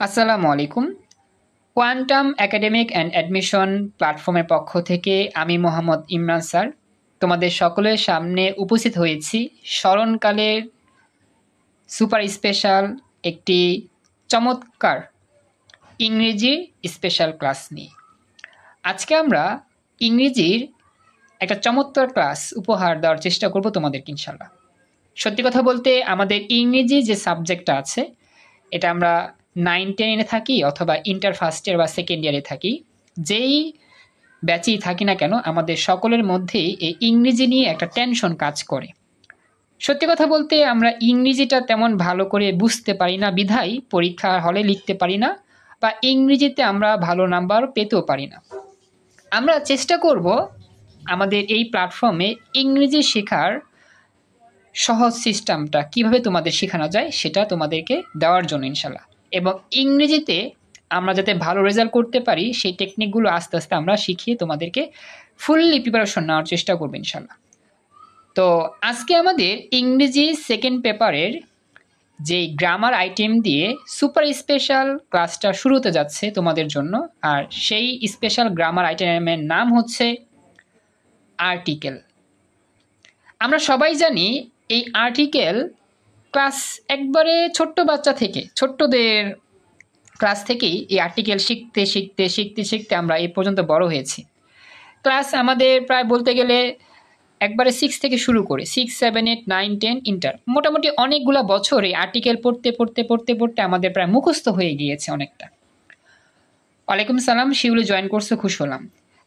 আসসালামু আলাইকুম। Quantum academic and admission প্ল্যাটফর্মের পক্ষ থেকে আমি মোহাম্মদ ইমরান স্যার তোমাদের সকলের সামনে উপস্থিত হয়েছি স্মরণকালের সুপার স্পেশাল একটি চমৎকার ইংরেজি স্পেশাল ক্লাস নিয়ে। আজকে আমরা ইংরেজির একটা চমৎকার ক্লাস উপহার দেওয়ার চেষ্টা করব তোমাদেরকে ইনশাল্লাহ। সত্যি কথা বলতে আমাদের ইংরেজি যে সাবজেক্টটা আছে এটা আমরা 9-10 থাকি অথবা ইন্টার ফার্স্ট ইয়ার বা সেকেন্ড ইয়ারে থাকি, যেই ব্যাচেই থাকি না কেন আমাদের সকলের মধ্যেই এই ইংরেজি নিয়ে একটা টেনশন কাজ করে। সত্যি কথা বলতে আমরা ইংরেজিটা তেমন ভালো করে বুঝতে পারি না বিধায় পরীক্ষা হলে লিখতে পারি না বা ইংরেজিতে আমরা ভালো নাম্বার পেতেও পারি না। আমরা চেষ্টা করব আমাদের এই প্ল্যাটফর্মে ইংরেজি শেখার সহজ সিস্টেমটা কিভাবে তোমাদের শেখানো যায় সেটা তোমাদেরকে দেওয়ার জন্য ইনশাল্লাহ, এবং ইংরেজিতে আমরা যাতে ভালো রেজাল্ট করতে পারি সেই টেকনিকগুলো আস্তে আস্তে আমরা শিখিয়ে তোমাদেরকে ফুললি প্রিপারেশন নেওয়ার চেষ্টা করবো ইনশাল্লাহ। তো আজকে আমাদের ইংরেজি সেকেন্ড পেপারের যেই গ্রামার আইটেম দিয়ে সুপার স্পেশাল ক্লাসটা শুরু হতে যাচ্ছে তোমাদের জন্য, আর সেই স্পেশাল গ্রামার আইটেমের নাম হচ্ছে আর্টিকেল। আমরা সবাই জানি এই আর্টিকেল ক্লাস একবারে ছোট্ট বাচ্চা থেকে ছোট্টদের ক্লাস থেকেই এই আর্টিকেল শিখতে শিখতে শিখতে শিখতে আমরা এই পর্যন্ত বড় হয়েছি। ক্লাস আমাদের প্রায় বলতে গেলে একবারে 6 থেকে শুরু করে 6, 7, 8, 9, 10 ইন্টার মোটামুটি অনেকগুলো বছর এই আর্টিকেল পড়তে পড়তে পড়তে পড়তে আমাদের প্রায় মুখস্থ হয়ে গিয়েছে অনেকটা। ওয়ালাইকুম সালাম, শিউলি জয়েন করছো, খুশ হলাম।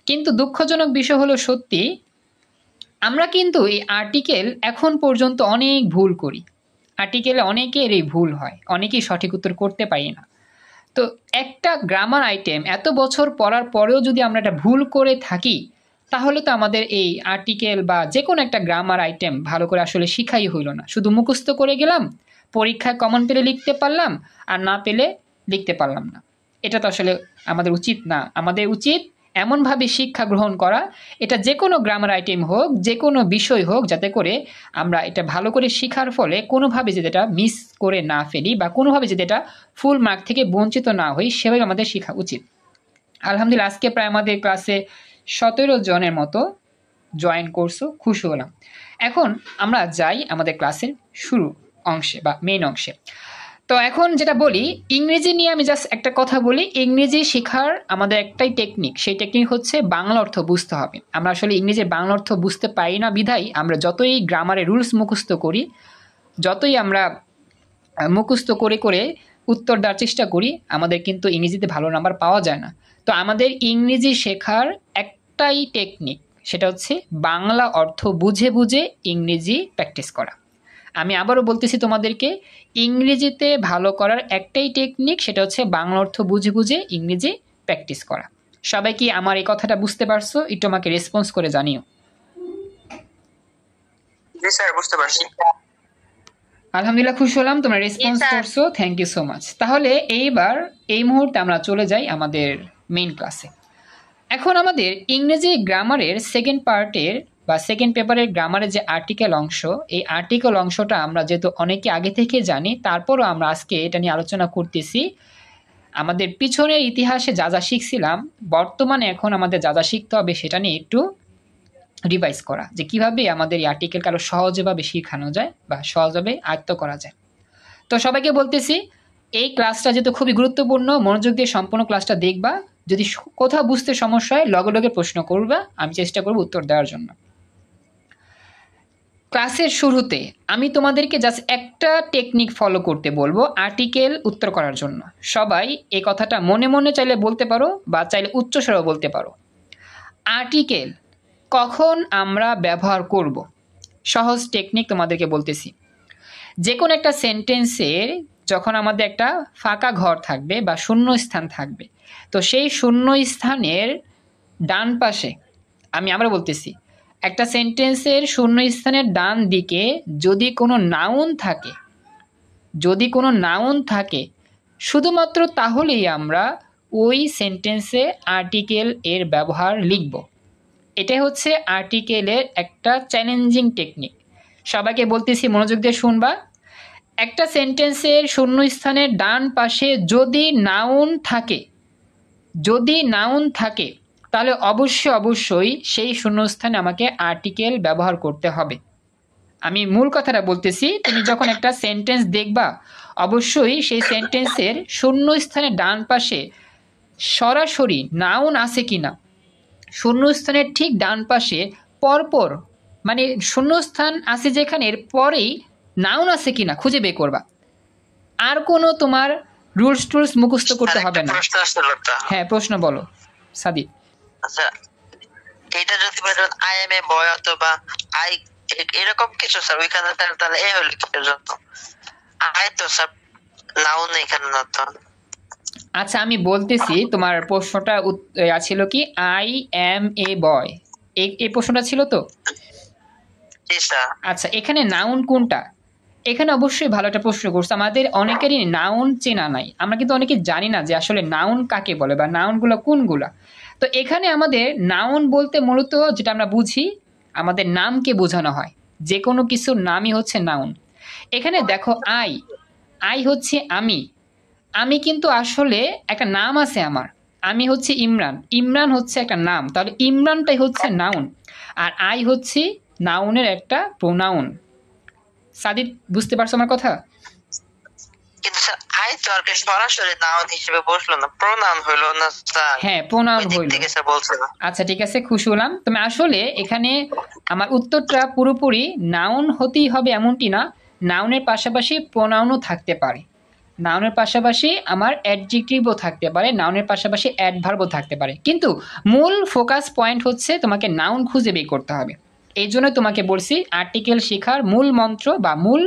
কিন্তু দুঃখজনক বিষয় হলো সত্যি আমরা কিন্তু এই আর্টিকেল এখন পর্যন্ত অনেক ভুল করি। আর্টিকেলে অনেকের এই ভুল হয়, অনেকেই সঠিক উত্তর করতে পারি না। তো একটা গ্রামার আইটেম এত বছর পড়ার পরেও যদি আমরা এটা ভুল করে থাকি তাহলে তো আমাদের এই আর্টিকেল বা যে কোনো একটা গ্রামার আইটেম ভালো করে আসলে শিখাই হইল না, শুধু মুখস্থ করে গেলাম, পরীক্ষায় কমন পেলে লিখতে পারলাম আর না পেলে লিখতে পারলাম না। এটা তো আসলে আমাদের উচিত না। আমাদের উচিত এমনভাবে শিক্ষা গ্রহণ করা, এটা যে কোনো গ্রামার আইটেম হোক, যে কোনো বিষয় হোক, যাতে করে আমরা এটা ভালো করে শেখার ফলে কোনোভাবে যদি এটা মিস করে না ফেলি বা কোনোভাবে যদি এটা ফুল মার্ক থেকে বঞ্চিত না হই, সেভাবে আমাদের শেখা উচিত। আলহামদুলিল্লাহ আজকে প্রায় আমাদের ক্লাসে 17 জনের মতো জয়েন করছো, খুশি হলাম। এখন আমরা যাই আমাদের ক্লাসের শুরু অংশে বা মেইন অংশে। তো এখন যেটা বলি, ইংরেজি নিয়ে আমি জাস্ট একটা কথা বলি। ইংরেজি শেখার আমাদের একটাই টেকনিক, সেই টেকনিক হচ্ছে বাংলা অর্থ বুঝতে হবে। আমরা আসলে ইংরেজির বাংলা অর্থ বুঝতে পারি না বিধায় আমরা যতই গ্রামারের রুলস মুখস্থ করি, যতই আমরা মুখস্থ করে করে উত্তর দেওয়ার চেষ্টা করি, আমাদের কিন্তু ইংরেজিতে ভালো নাম্বার পাওয়া যায় না। তো আমাদের ইংরেজি শেখার একটাই টেকনিক, সেটা হচ্ছে বাংলা অর্থ বুঝে বুঝে ইংরেজি প্র্যাকটিস করা। আমি আবারও বলতেছি তোমাদেরকে, ইংরেজিতে ভালো করার একটাই টেকনিক, সেটা হচ্ছে বাংলা অর্থ বুঝে বুঝে ইংরেজি প্র্যাকটিস করা। সবাই কি আমার এই কথাটা বুঝতে পারছো? একটু আমাকে রেসপন্স করে জানিও। জি স্যার, বুঝতে পারছি। আলহামদুলিল্লাহ, খুশি হলাম তোমরা রেসপন্স করছো, থ্যাংক ইউ সো মাচ। তাহলে এইবার এই মুহূর্তে আমরা চলে যাই আমাদের মেইন ক্লাসে। এখন আমাদের ইংরেজি গ্রামারের সেকেন্ড পার্টের বা সেকেন্ড পেপারের গ্রামারের যে আর্টিকেল অংশ, এই আর্টিকেল অংশটা আমরা যেহেতু অনেকে আগে থেকে জানি, তারপরও আমরা আজকে এটা নিয়ে আলোচনা করতেছি। আমাদের পিছনের ইতিহাসে যা যা শিখছিলাম, বর্তমানে এখন আমাদের যা যা শিখতে হবে সেটা নিয়ে একটু রিভাইজ করা, যে কিভাবে আমাদের এই আর্টিকেলকে আরো সহজভাবে শেখানো যায় বা সহজভাবে আয়ত্ত করা যায়। তো সবাইকে বলতেছি, এই ক্লাসটা যেহেতু খুবই গুরুত্বপূর্ণ, মনোযোগ দিয়ে সম্পূর্ণ ক্লাসটা দেখবা। যদি কোথাও বুঝতে সমস্যা হয় লগে লগে প্রশ্ন করবা, আমি চেষ্টা করব উত্তর দেওয়ার জন্য। ক্লাসের শুরুতে আমি তোমাদেরকে জাস্ট একটা টেকনিক ফলো করতে বলবো আর্টিকেল উত্তর করার জন্য। সবাই এই কথাটা মনে মনে চাইলে বলতে পারো বা চাইলে উচ্চস্বরেও বলতে পারো। আর্টিকেল কখন আমরা ব্যবহার করব? সহজ টেকনিক তোমাদেরকে বলতেছি। যে কোনো একটা সেন্টেন্সের যখন আমাদের একটা ফাঁকা ঘর থাকবে বা শূন্য স্থান থাকবে, তো সেই শূন্য স্থানের ডান পাশে, আমি আবার বলতেছি, একটা সেন্টেন্সের শূন্য স্থানের ডান দিকে যদি কোনো নাউন থাকে, যদি কোনো নাউন থাকে, শুধুমাত্র তাহলেই আমরা ওই সেন্টেন্সে আর্টিকেল এর ব্যবহার লিখব। এটা হচ্ছে আর্টিকেলের একটা চ্যালেঞ্জিং টেকনিক। সবাইকে বলতেছি, মনোযোগ দিয়ে শুনবা। একটা সেন্টেন্সের শূন্যস্থানের ডান পাশে যদি নাউন থাকে তাহলে অবশ্যই সেই শূন্যস্থানে আমাকে আর্টিকেল ব্যবহার করতে হবে। আমি মূল কথাটা বলতেছি, তুমি যখন একটা সেন্টেন্স দেখবা অবশ্যই সেই সেন্টেন্সের শূন্যস্থানের ডান পাশে সরাসরি নাউন আছে কিনা, শূন্যস্থানের ঠিক ডান পাশে পরপর মানে শূন্যস্থান আছে যেখানে এর পরেই নাউন আছে কিনা খুঁজে বের করবা। আর কোনো তোমার রুলস টুলস মুখস্থ করতে হবে না। হ্যাঁ, প্রশ্ন বলো সাদিক। আচ্ছা, এটা যদি আই এম এ বয় অথবা আই এরকম কিছু স্যার, ওইখানে তাহলে এ হলো কি জন্য আই তো স্যার নাউন এখানে না তো। আচ্ছা, আমি বলতেছি তোমার প্রশ্নটা ছিল কি আই এম এ বয়, এই প্রশ্নটা ছিল তো। আচ্ছা, এখানে নাউন কোনটা? এখানে অবশ্যই ভালো একটা প্রশ্ন করছে। আমাদের অনেকেরই নাউন চেনা নাই, আমরা কিন্তু অনেকে জানি না যে আসলে নাউন কাকে বলে বা নাউনগুলো কোনগুলা। তো এখানে আমাদের নাউন বলতে মূলত যেটা আমরা বুঝি, আমাদের নামকে বোঝানো হয়। যে কোনো কিছুর নামই হচ্ছে নাউন। এখানে দেখো আই হচ্ছে আমি কিন্তু আসলে একটা নাম আছে আমার, আমি হচ্ছে ইমরান হচ্ছে একটা নাম, তাহলে ইমরানটাই হচ্ছে নাউন আর আই হচ্ছে নাউনের একটা প্রোনাউন। সাদিদ, বুঝতে পারছো আমার কথা? কিন্তু স্যার আই তো আর কি সরাসরি নাউন হিসেবে বসলো না, প্রোনাউন হলো না স্যার। হ্যাঁ, প্রোনাউন হলো। আচ্ছা, ঠিক আছে, খুশি হলাম। তুমি আসলে এখানে আমার উত্তরটা পুরোপুরি নাউন হতেই হবে এমনটি না, নাউনের পাশাপাশি প্রোনাউনও থাকতে পারে, নাউনের পাশাপাশি আমার অ্যাডজেক্টিভও থাকতে পারে, নাউনের পাশাপাশি অ্যাডভার্বও থাকতে পারে, কিন্তু মূল ফোকাস পয়েন্ট হচ্ছে তোমাকে নাউন খুঁজে বের করতে হবে। এই জন্য তোমাকে বলছি আর্টিকেল শেখার মূল মন্ত্র বা মূল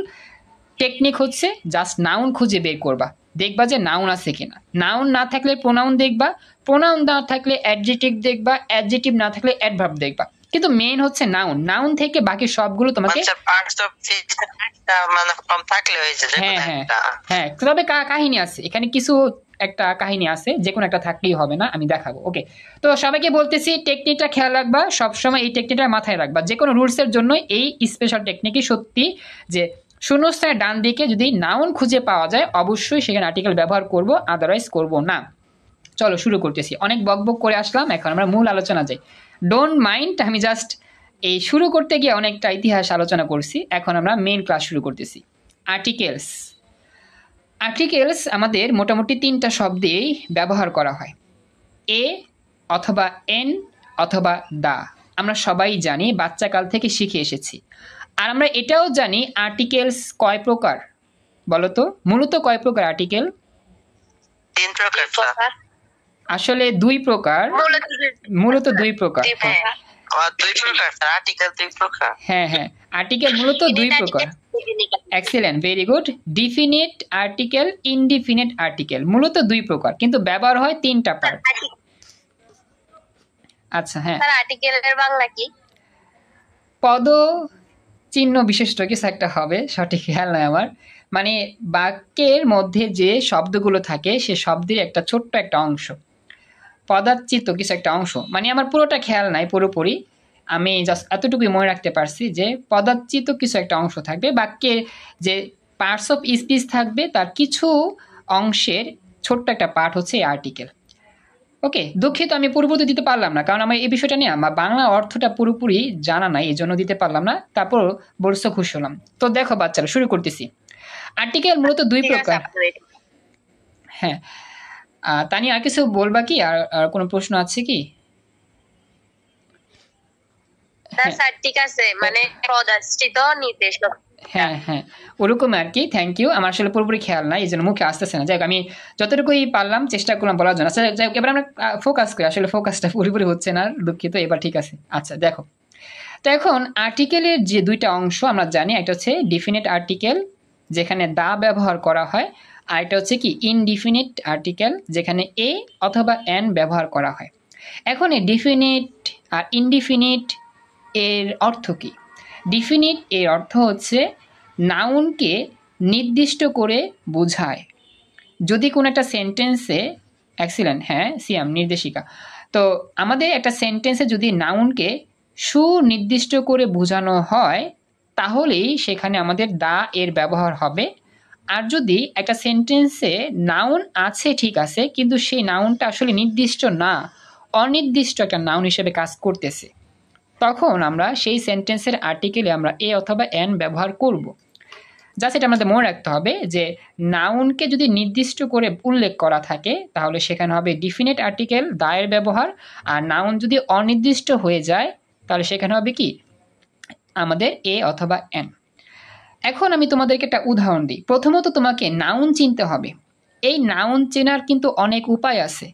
টেকনিক হচ্ছে জাস্ট নাউন খুঁজে বের করবা, দেখবা যে নাউন আছে কিনা। নাউন না থাকলে প্রোনাউন দেখবা, প্রোনাউন না থাকলে অ্যাডজেক্টিভ দেখবা, অ্যাডজেক্টিভ না থাকলে অ্যাডভার্ব দেখবা, কিন্তু মেইন হচ্ছে নাউন থেকে বাকি সবগুলো তোমাকে হ্যাঁ তবে কাহিনী আছে এখানে, কিছু একটা কাহিনী আছে, যে কোনো একটা থাকলেই হবে না, আমি দেখাবো। ওকে, তো সবাইকে বলতেছি টেকনিকটা খেয়াল রাখবা, সবসময় এই টেকনিকটা মাথায় রাখবা। যে কোনো রুলসের জন্য এই স্পেশাল টেকনিকই সত্যি, যে শূন্যস্থানের ডান দিকে যদি নাউন খুঁজে পাওয়া যায় অবশ্যই সেখানে আর্টিকেল ব্যবহার করব, আদারওয়াইজ করব না। চলো শুরু করতেছি, অনেক বকবক করে আসলাম, এখন আমরা মূল আলোচনা যাই। ডোন্ট মাইন্ড, আমি জাস্ট এই শুরু করতে গিয়ে অনেকটা ইতিহাস আলোচনা করছি, এখন আমরা মেইন ক্লাস শুরু করতেছি। আর্টিকেলস আমাদের মোটামুটি 3টা শব্দেই ব্যবহার করা হয়, এ অথবা এন অথবা দা। আমরা সবাই জানি, বাচ্চাকাল থেকে শিখে এসেছি। আর আমরা এটাও জানি আর্টিকেলস কয় প্রকার, বলো তো মূলত কয় প্রকার আর্টিকেল? 3 প্রকার। আসলে 2 প্রকার, মূলত 2 প্রকার। হ্যাঁ, আর্টিকেল মূলত 2 প্রকার। Excellent, very good. Definite article, indefinite article, মূলত 2 প্রকার, কিন্তু ব্যবহার হয় 3টা পার্ট। আচ্ছা, হ্যাঁ, আর্টিকেলের বাংলা কি? পদ চিহ্ন বিশিষ্ট কিছু একটা হবে, সঠিক খেয়াল নয় আমার। মানে বাক্যের মধ্যে যে শব্দগুলো থাকে সে শব্দের একটা ছোট্ট একটা অংশ, পদার্থিত কিছু একটা অংশ, মানে আমার পুরোটা খেয়াল নাই পুরোপুরি, আমি জাস্ট এতটুকুই মনে রাখতে পারছি যে পদার্থিত কিছু একটা অংশ থাকবে, বাক্যের যে পার্টস অফ স্পিচ থাকবে তার কিছু অংশের ছোট্ট একটা পার্ট হচ্ছে এই আর্টিকেল। ওকে, দুঃখিত আমি পুরোপুরি দিতে পারলাম না, কারণ আমার এই বিষয়টা নিয়ে আমার বাংলা অর্থটা পুরোপুরি জানা নাই, এই জন্য দিতে পারলাম না, তারপর বলছো খুশি হলাম। তো দেখো বাচ্চারা, শুরু করতেছি। আর্টিকেল মূলত 2 প্রকার। হ্যাঁ, তানি আর কিছু বলবা কি? আর কোনো প্রশ্ন আছে কি? ঠিক আছে, মানে পদার্থিত নির্দেশক। হ্যাঁ, ওরকম আর কি। থ্যাংক ইউ, আমার আসলে পুরোপুরি খেয়াল নাই, এই জন্য মুখে আসতেছে না। যাই হোক, আমি যতটুকুই পারলাম চেষ্টা করলাম বলার জন্য। আচ্ছা যাই হোক, এবার আমরা ফোকাস করি, আসলে ফোকাসটা পুরোপুরি হচ্ছে না, দুঃখিত। এবার ঠিক আছে। আচ্ছা দেখো, তো এখন আর্টিকেলের যে 2টা অংশ আমরা জানি, একটা হচ্ছে ডিফিনিট আর্টিকেল যেখানে দা ব্যবহার করা হয়, আর এটা হচ্ছে কি ইনডিফিনিট আর্টিকেল যেখানে এ অথবা এন ব্যবহার করা হয়। এখন এই ডিফিনিট আর ইনডিফিনিট এর অর্থ কি? ডিফিনিট এর অর্থ হচ্ছে নাউনকে নির্দিষ্ট করে বোঝায়। যদি কোনো একটা সেন্টেন্সে, এক্সিলেন্ট, হ্যাঁ সিয়াম নির্দেশিকা, তো আমাদের একটা সেন্টেন্সে যদি নাউনকে সুনির্দিষ্ট করে বোঝানো হয় তাহলেই সেখানে আমাদের দা এর ব্যবহার হবে, আর যদি একটা সেন্টেন্সে নাউন আছে ঠিক আছে, কিন্তু সেই নাউনটা আসলে নির্দিষ্ট না, অনির্দিষ্ট একটা নাউন হিসেবে কাজ করতেছে, তখন আমরা সেই সেন্টেন্সের আর্টিকেলে আমরা এ অথবা এন ব্যবহার করব। জাস্ট এটা আমাদের মনে রাখতে হবে যে নাউনকে যদি নির্দিষ্ট করে উল্লেখ করা থাকে তাহলে সেখানে হবে ডিফিনিট আর্টিকেল দায়ের ব্যবহার, আর নাউন যদি অনির্দিষ্ট হয়ে যায় তাহলে সেখানে হবে কি আমাদের এ অথবা এন। এখন আমি তোমাদেরকে একটা উদাহরণ দিই। প্রথমত তোমাকে নাউন চিনতে হবে। এই নাউন চেনার কিন্তু অনেক উপায় আছে।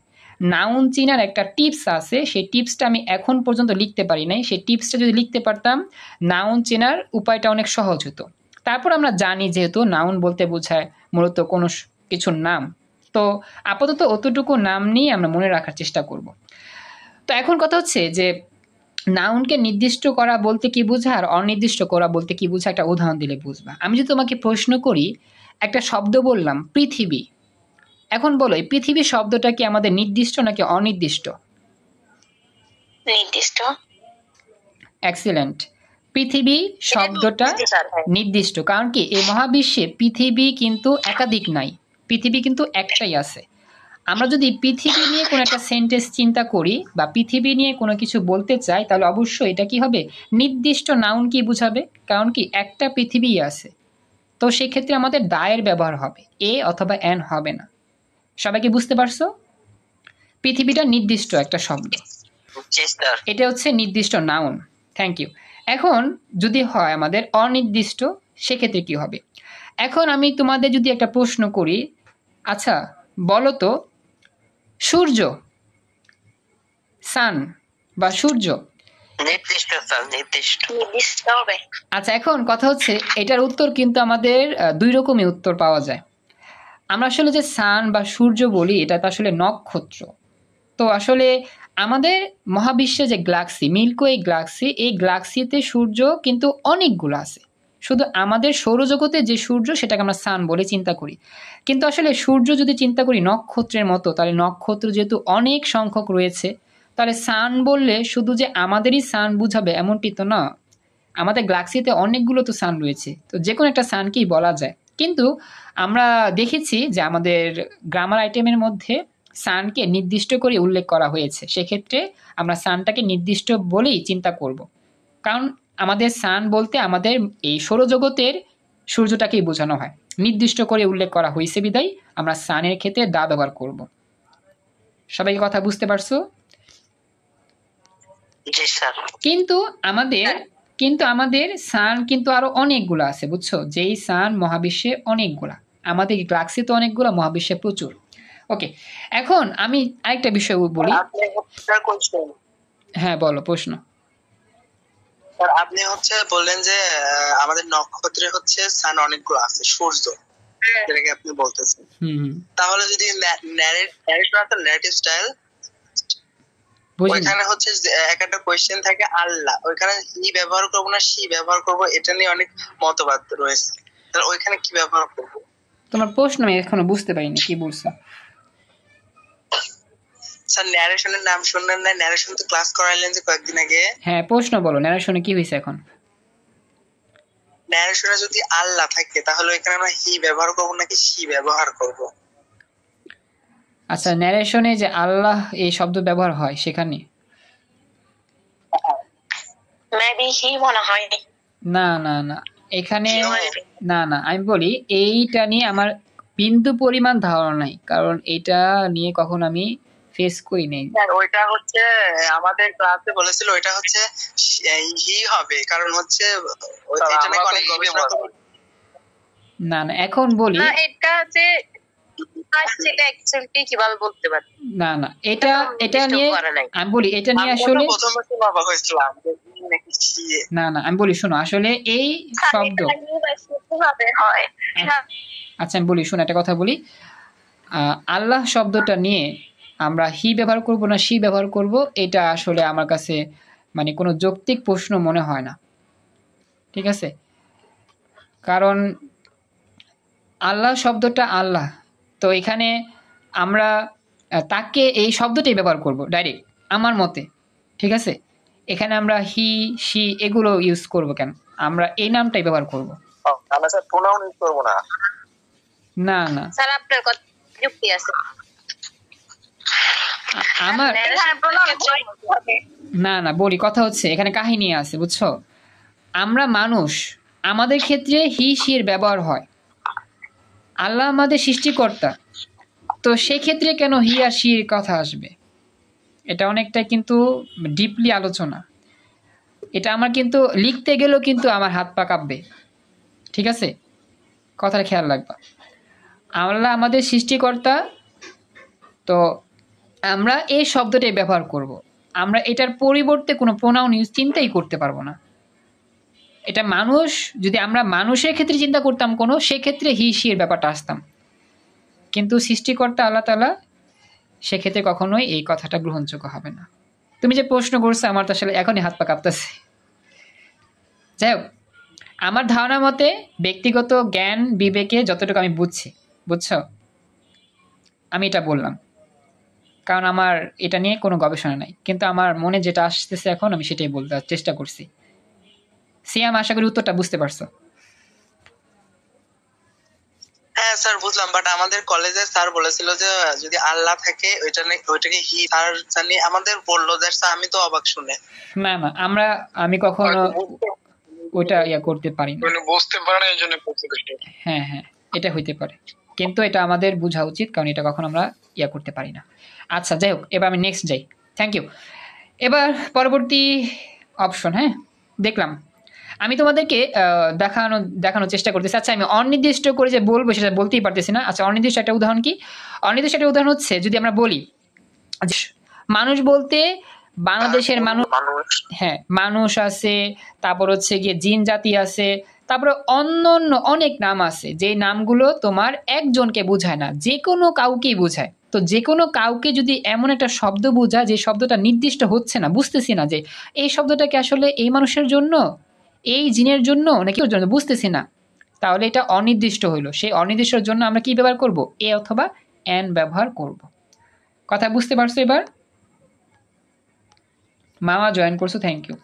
নাউন চেনার একটা টিপস আছে, সেই টিপসটা আমি এখন পর্যন্ত লিখতে পারি নাই। সেই টিপসটা যদি লিখতে পারতাম নাউন চেনার উপায়টা অনেক সহজ হতো। তারপর আমরা জানি যেহেতু নাউন বলতে বোঝায় মূলত কোনো কিছুর নাম, তো আপাতত অতটুকু নাম নিয়ে আমরা মনে রাখার চেষ্টা করব। তো এখন কথা হচ্ছে যে নাউনকে নির্দিষ্ট করা বলতে কি বোঝায় আর অনির্দিষ্ট করা বলতে কি বোঝায় একটা উদাহরণ দিলে বুঝবা। আমি যদি তোমাকে প্রশ্ন করি, একটা শব্দ বললাম পৃথিবী, এখন বলো এই পৃথিবী শব্দটা কি আমাদের নির্দিষ্ট নাকি অনির্দিষ্ট? নির্দিষ্ট। এক্সিলেন্ট। পৃথিবী শব্দটা নির্দিষ্ট, কারণ কি এই মহাবিশ্বে পৃথিবী কিন্তু একাধিক নাই, পৃথিবী কিন্তু একটাই আছে। আমরা যদি পৃথিবী নিয়ে কোনো একটা সেন্টেন্স চিন্তা করি বা পৃথিবী নিয়ে কোনো কিছু বলতে চাই তাহলে অবশ্যই এটা কি হবে নির্দিষ্ট নাউন কি বুঝাবে, কারণ কি একটা পৃথিবীই আছে। তো সেক্ষেত্রে আমাদের দায়ের ব্যবহার হবে, এ অথবা এন হবে না। সবাই কি বুঝতে পারছো? পৃথিবীটা নির্দিষ্ট একটা শব্দ, এটা হচ্ছে নির্দিষ্ট নাউন। Thank you. এখন যদি হয় আমাদের অনির্দিষ্ট, সেক্ষেত্রে কি হবে? এখন আমি তোমাদের যদি একটা প্রশ্ন করি, আচ্ছা বলো তো সূর্য, সান বা সূর্য নির্দিষ্ট স্যার, নির্দিষ্ট। নির্দিষ্ট হবে। আচ্ছা এখন কথা হচ্ছে এটার উত্তর কিন্তু আমাদের দুই রকমই উত্তর পাওয়া যায়। আমরা আসলে যে সান বা সূর্য বলি এটা তো আসলে নক্ষত্র। তো আসলে আমাদের মহাবিশ্বে যে গ্যালাক্সি মিল্কওয়ে গ্যালাক্সি, এই গ্যালাক্সিতে সূর্য কিন্তু অনেকগুলো আছে। শুধু আমাদের সৌরজগতে যে সূর্য সেটাকে আমরা সান বলে চিন্তা করি, কিন্তু আসলে সূর্য যদি চিন্তা করি নক্ষত্রের মতো, তাহলে নক্ষত্র যেহেতু অনেক সংখ্যক রয়েছে, তাহলে সান বললে শুধু যে আমাদেরই সান বুঝাবে এমনটি তো না। আমাদের গ্যালাক্সিতে অনেকগুলো তো সান রয়েছে, তো যে কোনো একটা সানকেই বলা যায়। কিন্তু আমরা দেখেছি যে আমাদের গ্রামার আইটেমের মধ্যে সানকে নির্দিষ্ট করে উল্লেখ করা হয়েছে, সেক্ষেত্রে আমরা সানটাকে নির্দিষ্ট বলেই চিন্তা করব। কারণ আমাদের সান বলতে আমাদের এই সৌরজগতের সূর্যটাকেই বোঝানো হয়, নির্দিষ্ট করে উল্লেখ করা হয়েছে বিদায় আমরা সানের ক্ষেত্রে দা ব্যবহার করব। সবাই কথা বুঝতে পারছো? জি স্যার। কিন্তু আমাদের সান কিন্তু আরো অনেকগুলো আছে, বুঝছো? যেই সান মহাবিশ্বে অনেকগুলা, আমাদের গ্যালাক্সি তো অনেকগুলা, মহাবিশ্বে প্রচুর। ওকে, এখন আমি আরেকটা বিষয় বলি। হ্যাঁ বলো প্রশ্ন। আপনি বললেন যে আমাদের নক্ষত্রে সান অনেকগুলো আছে, সূর্য যেটাকে আপনি বলতেছেন। তাহলে যদি ন্যারেটিভ স্টাইল, ওইখানে এক একটা কোয়েশ্চেন থাকে আল্লাহ, ওইখানে হি ব্যবহার করবো না সি ব্যবহার করবো, এটা নিয়ে অনেক মতবাদ রয়েছে। তাহলে ওইখানে কি ব্যবহার করবো? তোমার প্রশ্ন আমি এখনো বুঝতে পারিনি, কি বলছো? স্যার ন্যারেশনের নাম শুনলেন না? ন্যারেশন তো ক্লাস করাইলেন যে কয়েকদিন আগে। হ্যাঁ প্রশ্ন বলো, ন্যারেশনে কি হয়েছে এখন? ন্যারেশনে যদি আল্লাহ থাকে তাহলে এখানে আমরা হি ব্যবহার করব নাকি সি ব্যবহার করব? আচ্ছা ন্যারেশনে যে আল্লাহ এই শব্দ ব্যবহার হয় সেখানে মেবি হি মনে হয় না না না, এখানে না না, আমি বলি এইটা নিয়ে আমার বিন্দু পরিমাণ ধারণা নাই, কারণ এটা নিয়ে কখন আমি ফেস করি নাই। ওইটা আমাদের ক্লাসে বলেছিল ওইটা হি হবে, কারণ এটা নাকি অনেক গবেষণা করে। না না এখন বলি না, এটা যে সেটা অ্যাকচুয়ালি কিভাবে বলতে পারি না না, এটা নিয়ে আমি বলি এটা নিয়ে আসলে না না, আমি বলি শোনো, আসলে এই শব্দ হয়। আচ্ছা আমি বলি শোনো, একটা কথা বলি, আল্লাহ শব্দটা নিয়ে আমরা হি ব্যবহার করব না সি ব্যবহার করব, এটা আসলে আমার কাছে মানে কোনো যৌক্তিক প্রশ্ন মনে হয় না, ঠিক আছে? কারণ আল্লাহ শব্দটা আল্লাহ, তো এখানে আমরা তাকে এই শব্দটাই ব্যবহার করব ডাইরেক্ট আমার মতে, ঠিক আছে? এখানে আমরা হি সি এগুলো ইউজ করব কেন? আমরা এই নামটাই ব্যবহার করব। আমরা স্যার প্রোনাউন ইউজ করব না। না না স্যার আপনার কথা যুক্তি আছে। আমার এখানে প্রণাম হবে। না না বলি, কথা হচ্ছে এখানে কাহিনী আছে বুঝছো। আমরা মানুষ, আমাদের ক্ষেত্রে হি শির ব্যবহার হয়। আল্লাহ আমাদের সৃষ্টিকর্তা, তো সেক্ষেত্রে কেন হি আর শির কথা আসবে? এটা অনেকটা কিন্তু ডিপলি আলোচনা। এটা আমার কিন্তু লিখতে গেলেও কিন্তু আমার হাত পা কাঁপবে, ঠিক আছে? কথাটা খেয়াল রাখবা। আল্লাহ আমাদের সৃষ্টিকর্তা, তো আমরা এই শব্দটাই ব্যবহার করব। আমরা এটার পরিবর্তে কোনো প্রোনাউন ইউজ চিন্তাই করতে পারবো না। এটা মানুষ, যদি আমরা মানুষের ক্ষেত্রে চিন্তা করতাম কোনো, সেক্ষেত্রে হি শির ব্যাপারটা আসতাম, কিন্তু সৃষ্টিকর্তা আল্লাহ তাআলা, সেক্ষেত্রে কখনোই এই কথাটা গ্রহণযোগ্য হবে না। তুমি যে প্রশ্ন করছো, আমার তো আসলে এখনই হাত পা কাঁপতেছে। যাই হোক, আমার ধারণা মতে ব্যক্তিগত জ্ঞান বিবেকে যতটুকু আমি বুঝছো, আমি এটা বললাম, কারণ আমার এটা নিয়ে কোনো গবেষণা নাই, কিন্তু আমার মনে যেটা আসতেছে এখন আমি সেটাই বলতে চেষ্টা করছি। সিয়াম, আশা করি উত্তরটা বুঝতে পারছো। হ্যাঁ স্যার বুঝলাম, বাট আমাদের কলেজে স্যার বলেছিল যে যদি আল্লাহ থাকে ওইটাকে হি স্যার জানি আমাদের বললো, দ্যাটস আমি তো অবাক শুনে। না না, আমি কখনো ওইটা করতে পারি না। বুঝতে পারে এই জন্য হ্যাঁ হ্যাঁ, এটা হইতে পারে, কিন্তু এটা আমাদের বোঝা উচিত, কারণ এটা কখনো আমরা করতে পারি না। আচ্ছা যাই হোক, এবার আমি নেক্সট যাই। Thank you. এবার পরবর্তী অপশন। হ্যাঁ, দেখলাম আমি তোমাদেরকে দেখানোর চেষ্টা করতেছি। আচ্ছা, আমি অনির্দিষ্ট করে যে বলবো সেটা বলতেই পারতেছি না। আচ্ছা, অনির্দিষ্ট একটা উদাহরণ কি? অনির্দিষ্ট একটা উদাহরণ হচ্ছে, যদি আমরা বলি মানুষ বলতে বাংলাদেশের মানুষ, হ্যাঁ মানুষ আছে, তারপর হচ্ছে গিয়ে জিন জাতি আছে, তারপরে অন্য অনেক নাম আছে, যে নামগুলো তোমার একজনকে বোঝায় না, যে কোনো কাউকেই বোঝায়। তো যে কোনো কাউকে যদি এমন একটা শব্দ বোঝায় যে শব্দটা নির্দিষ্ট হচ্ছে না, বুঝতেছি না যে এই শব্দটাকে আসলে এই মানুষের জন্য, এই জিনের জন্য নাকি ওর জন্য, বুঝতেছি না, তাহলে এটা অনির্দিষ্ট হইলো। সেই অনির্দিষ্টর জন্য আমরা কি ব্যবহার করব? এ অথবা এন ব্যবহার করব। কথা বুঝতে পারছো এবার? মামা জয়েন করছো, থ্যাংক ইউ।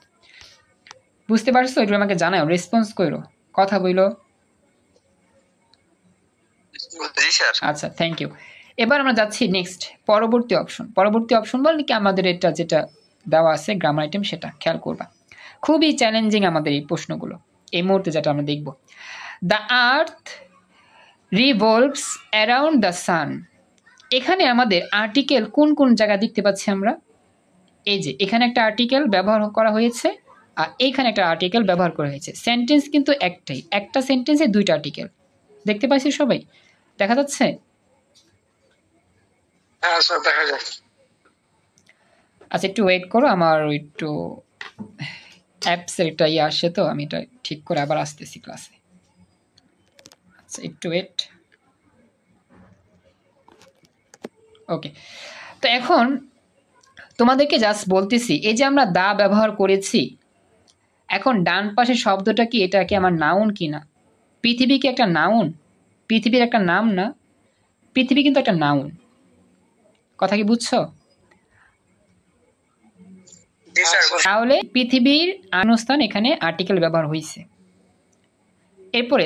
বুঝতে পারছো? একটু আমাকে জানাও, রেসপন্স করো, কথা বইলো। আচ্ছা, থ্যাংক ইউ। এবার আমরা যাচ্ছি নেক্সট, পরবর্তী অপশন। পরবর্তী অপশন বলতে কি, আমাদের এটা যেটা দেওয়া আছে গ্রামার আইটেম, সেটা খেয়াল করবা। খুবই চ্যালেঞ্জিং আমাদের এই প্রশ্নগুলো এই মুহূর্তে, যেটা আমরা দেখব। The earth revolves around the sun. এখানে আমাদের আর্টিকেল কোন কোন জায়গায় দেখতে পাচ্ছি আমরা? এই যে এখানে একটা আর্টিকেল ব্যবহার করা হয়েছে, আর এইখানে একটা আর্টিকেল ব্যবহার করা হয়েছে। সেন্টেন্স কিন্তু একটাই, একটা সেন্টেন্সে দুইটা আর্টিকেল দেখতে পাচ্ছি সবাই, দেখা যাচ্ছে? হ্যাঁ স্যার দেখা যায়। আচ্ছা, একটু ওয়েট করো, আমার একটু অ্যাপসের একটা আসে, তো আমি এটা ঠিক করে আবার আসতেছি ক্লাসে। আচ্ছা, একটু ওয়েট। ওকে, তো এখন তোমাদেরকে জাস্ট বলতেছি, এই যে আমরা দা ব্যবহার করেছি, এখন ডান পাশের শব্দটা কি, এটা কি আমার নাউন কি না? পৃথিবী কি একটা নাউন? পৃথিবীর একটা নাম না? পৃথিবী কিন্তু একটা নাউন। কথা কি বুঝছো? তাহলে পৃথিবীর আনুস্থান, এখানে আর্টিকেল ব্যবহার হয়েছে। এরপরে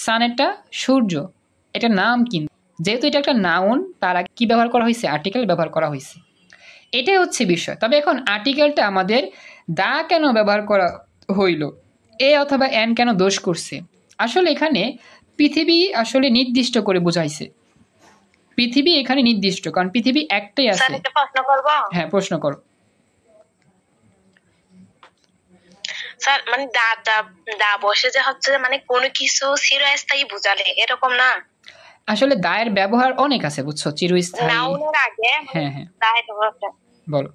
সান একটা সূর্য, এটা নাম, কিন্তু যেহেতু এটা একটা নাউন, তার আগে কি ব্যবহার করা হয়েছে? আর্টিকেল ব্যবহার করা হয়েছে। এটাই হচ্ছে বিষয়। তবে এখন আর্টিকেলটা আমাদের দা কেন ব্যবহার করা হইল, এ অথবা এন কেন দোষ করছে? আসলে এখানে পৃথিবী আসলে নির্দিষ্ট করে বোঝাইছে। পৃথিবী এখানে নির্দিষ্ট, কারণ পৃথিবী একটাই আছে। প্রশ্ন করব? হ্যাঁ, প্রশ্ন করো। স্যার মানে দা বসে যে হচ্ছে, মানে কোনো কিছু চিরস্থায়ী বোঝালে, এরকম না? আসলে দায়ের ব্যবহার অনেক আছে বুঝছো, চিরস্থায়ী। নাউনের আগে হ্যাঁ হ্যাঁ, দায় বসে, বলো।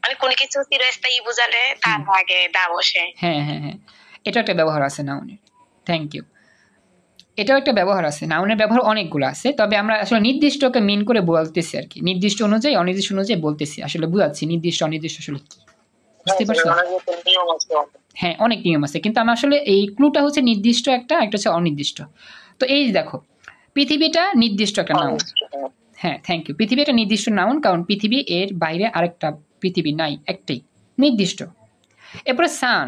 মানে কোনো কিছু চিরস্থায়ী বোঝালে তার আগে দা বসে। হ্যাঁ হ্যাঁ হ্যাঁ, এটা একটা ব্যবহার আছে নাউনের। Thank you. এটাও একটা ব্যবহার আছে, নাউনের ব্যবহার অনেকগুলো আছে, তবে আমরা আসলে নির্দিষ্টকে মিন করে বলতেছি আর কি, নির্দিষ্ট অনুযায়ী অনির্দিষ্ট অনুযায়ী বলতেছি, আসলে বুঝাচ্ছি নির্দিষ্ট অনির্দিষ্ট আসলে কি, বুঝতে পারছো? হ্যাঁ, অনেক নিয়ম আছে, কিন্তু আমরা আসলে এই ক্লুটা হচ্ছে নির্দিষ্ট একটা হচ্ছে অনির্দিষ্ট। তো এই দেখো, পৃথিবীটা নির্দিষ্ট একটা নাউন। হ্যাঁ, থ্যাংক ইউ। পৃথিবী একটা নির্দিষ্ট নাউন, কারণ পৃথিবী এর বাইরে আরেকটা পৃথিবী নাই, একটাই নির্দিষ্ট। এরপরে সান,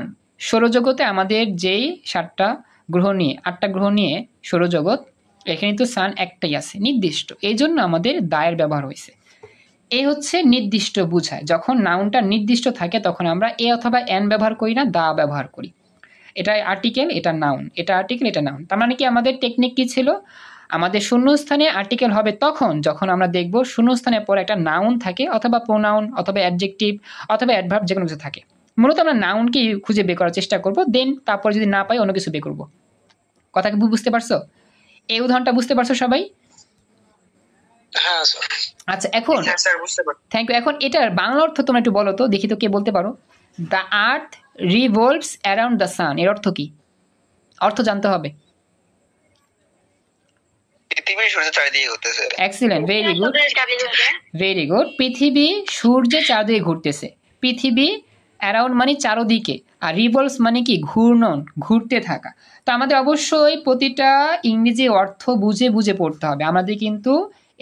সৌরজগতে আমাদের যেই 7টা গ্রহ নিয়ে 8টা গ্রহ নিয়ে সৌরজগৎ, এখানে তো সান একটাই আছে, নির্দিষ্ট, এই জন্য আমাদের দায়ের ব্যবহার হয়েছে। এ হচ্ছে নির্দিষ্ট বুঝায়, যখন নাউনটা নির্দিষ্ট থাকে তখন আমরা এ অথবা এন ব্যবহার করি না, দা ব্যবহার করি। এটা আর্টিকেল, এটা নাউন, এটা আর্টিকেল, এটা নাউন। তার মানে কি আমাদের টেকনিক কি ছিল, আমাদের শূন্যস্থানে আর্টিকেল হবে তখন যখন আমরা দেখব শূন্যস্থানের পরে একটা নাউন থাকে অথবা প্রোনাউন অথবা অ্যাডজেক্টিভ অথবা অ্যাডভার্ব যে কোনো কিছু থাকে। মূলত আমরা নাউনকে খুঁজে বের করার চেষ্টা করব, দেন তারপর যদি না পাই অন্য কিছু বের করবো। কথা কি বুঝতে পারছো? এই উদাহরণটা বুঝতে পারছো সবাই? হ্যাঁ স্যার। আচ্ছা এখন হ্যাঁ স্যার বুঝতে পারছি। Thank you. এখন এটার বাংলা অর্থ তোমরা একটু বলো তো, দেখি তো কে বলতে পারো। The earth revolves around the sun, এর অর্থ কি? অর্থ জানতে হবে। পৃথিবী সূর্যের চারিদিকে ঘুরতেছে। Excellent, very good, very good. পৃথিবী সূর্যের চারদিকে ঘুরতেছে। পৃথিবী অ্যারাউন্ড মানে চারদিকে, আর রিভলভস মানে কি ঘূর্ণন, ঘুরতে থাকা। তো আমাদের অবশ্যই প্রতিটা ইংরেজি অর্থ বুঝে বুঝে পড়তে হবে আমাদের, কিন্তু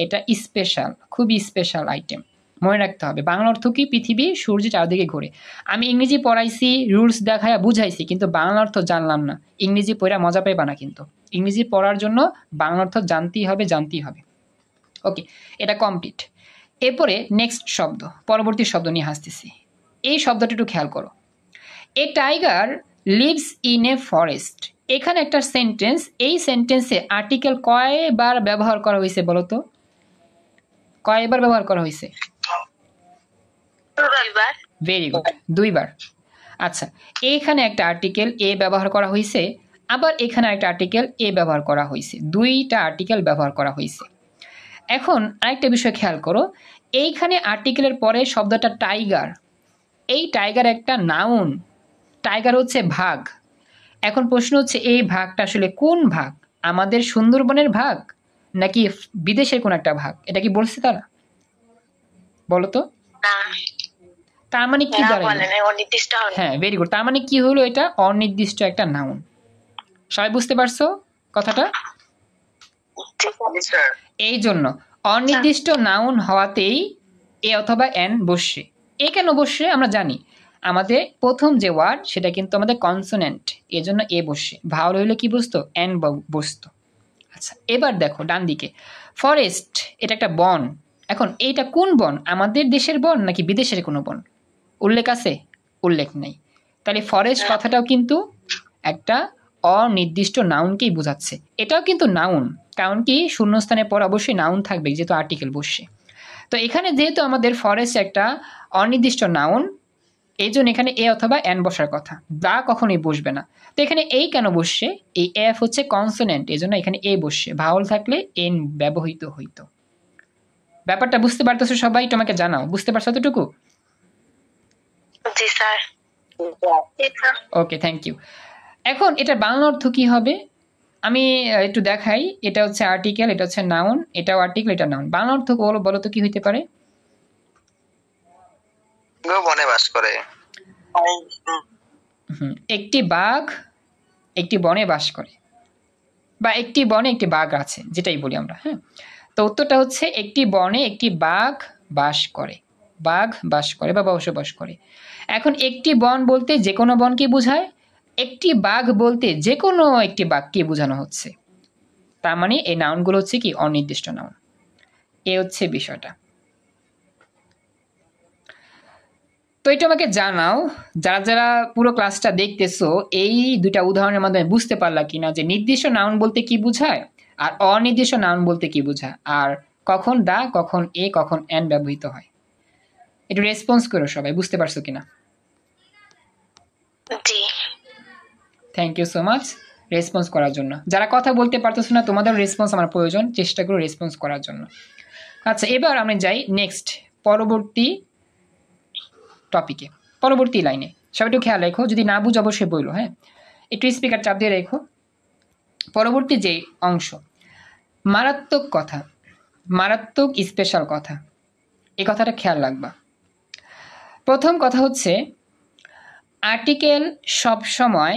এটা স্পেশাল, খুবই স্পেশাল আইটেম, মনে রাখতে হবে। বাংলা অর্থ কি? পৃথিবী সূর্যের চারদিকে ঘুরে। আমি ইংরেজি পড়াইছি, রুলস দেখায় বুঝাইছি, কিন্তু বাংলা অর্থ জানলাম না, ইংরেজি পড়া মজা পাইবা না। কিন্তু ইংরেজি পড়ার জন্য বাংলা অর্থ জানতেই হবে, জানতেই হবে। ওকে, এটা কমপ্লিট। এরপরে নেক্সট শব্দ, পরবর্তী শব্দ নিয়ে আসতেছি। এই শব্দটা একটু খেয়াল করো। A tiger lives in a forest. এখানে একটা সেন্টেন্স, এই সেন্টেন্সে আর্টিকেল কয়বার ব্যবহার করা হয়েছে বলো তো? কয়বার ব্যবহার করা হয়েছে? ভেরি গুড, দুইবার। আচ্ছা, এখানে একটা আর্টিকেল এ ব্যবহার করা হয়েছে, আবার এখানে একটা আর্টিকেল এ ব্যবহার করা হয়েছে, দুইটা আর্টিকেল ব্যবহার করা হয়েছে। এখন আরেকটা বিষয় খেয়াল করো, এইখানে আর্টিকেলের পরে শব্দটা টাইগার, এই টাইগার একটা নাউন, টাইগার হচ্ছে ভাগ। এখন প্রশ্ন হচ্ছে এই ভাগটা আসলে কোন ভাগ? আমাদের সুন্দরবনের ভাগ নাকি বিদেশের কোন একটা ভাগ? এটা কি বলছে তারা? বলো তো। তার মানে কি দাঁড়ায়? হ্যাঁ, ভেরি গুড। তার মানে কি হলো? এটা অনির্দিষ্ট একটা নাউন। সবাই বুঝতে পারছো কথাটা? এই জন্য অনির্দিষ্ট নাউন হওয়াতেই এ অথবা এন বসে। এ কেন বসে আমরা জানি, আমাদের প্রথম যে ওয়ার্ড সেটা কিন্তু আমাদের কনসোনেন্ট, এজন্য এ বসে। ভাওয়াল হইলে কি বসতো? এন বসতো। আচ্ছা, এবার দেখো ডান দিকে, ফরেস্ট, এটা একটা বন। এখন এইটা কোন বন? আমাদের দেশের বন নাকি বিদেশের কোনো বন? উল্লেখ আছে? উল্লেখ নেই। তাহলে ফরেস্ট কথাটাও কিন্তু একটা অনির্দিষ্ট নাউনকেই বোঝাচ্ছে। এটাও কিন্তু নাউন, কারণ কি শূন্যস্থানের পর অবশ্যই নাউন থাকবে, যেহেতু আর্টিকেল বসে। তো এখানে যেহেতু আমাদের ফরেস্ট একটা অনির্দিষ্ট নাউন, এই জন্য এখানে এ অথবা এন বসার কথা, দা কখনোই বসবে না। তো এখানে এই কেন বসছে? এই এফ হচ্ছে কনসোনেন্ট, এই জন্য এখানে এ বসছে। ভাওয়াল থাকলে এন ব্যবহৃত হইতো। ব্যাপারটা বুঝতে পারতেছো সবাই? তোমাকে জানাও, বুঝতে পারছো এতটুকু? জি স্যার। Okay, thank you. এখন এটা বাংলা অর্থ কি হবে আমি একটু দেখাই। এটা হচ্ছে আর্টিকেল, এটা হচ্ছে নাউন, এটাও আর্টিকেল, এটা নাউন। বাংলা অর্থ বলো তো কি হইতে পারে? বনে বাস করে। একটি বাঘ একটি বনে বাস করে, বা একটি বনে একটি বাঘ আছে, যেটাই বলি আমরা। হ্যাঁ, তো উত্তরটা হচ্ছে একটি বনে একটি বাঘ বাস করে, বাঘ বাস করে বা বসবাস করে। এখন একটি বন বলতে যে কোনো বনকে বোঝায়, একটি বাঘ বলতে যে কোনো একটি বাঘকে বোঝানো হচ্ছে। তার মানে এই নাউনগুলো হচ্ছে কি অনির্দিষ্ট নাউন। এ হচ্ছে বিষয়টা। তো এটা আমাকে জানাও, যারা যারা পুরো ক্লাসটা দেখতেছো, এই দুইটা উদাহরণের মাধ্যমে বুঝতে পারলা কিনা যে নির্দিষ্ট নাউন বলতে কি বোঝায় আর অনির্দিষ্ট নাউন বলতে কি বোঝায়, আর কখন দা, কখন এ, কখন এন ব্যবহৃত হয়। একটু রেসপন্স করো সবাই, বুঝতে পারছো কিনা? জি। Thank you so much response করার জন্য। যারা কথা বলতে পারতেছো না, তোমাদের রেসপন্স আমার প্রয়োজন, চেষ্টা করো রেসপন্স করার জন্য। আচ্ছা, এবার আমরা যাই নেক্সট, পরবর্তী টপিকে, পরবর্তী লাইনে। সবাই একটু খেয়াল রেখো, যদি না বুঝো অবশ্যই বললো। হ্যাঁ, একটু স্পিকার চাপ দিয়ে রেখো। পরবর্তী যে অংশ, মারাত্মক কথা, মারাত্মক স্পেশাল কথা, এই কথাটা খেয়াল রাখবা। প্রথম কথা হচ্ছে আর্টিকেল সবসময়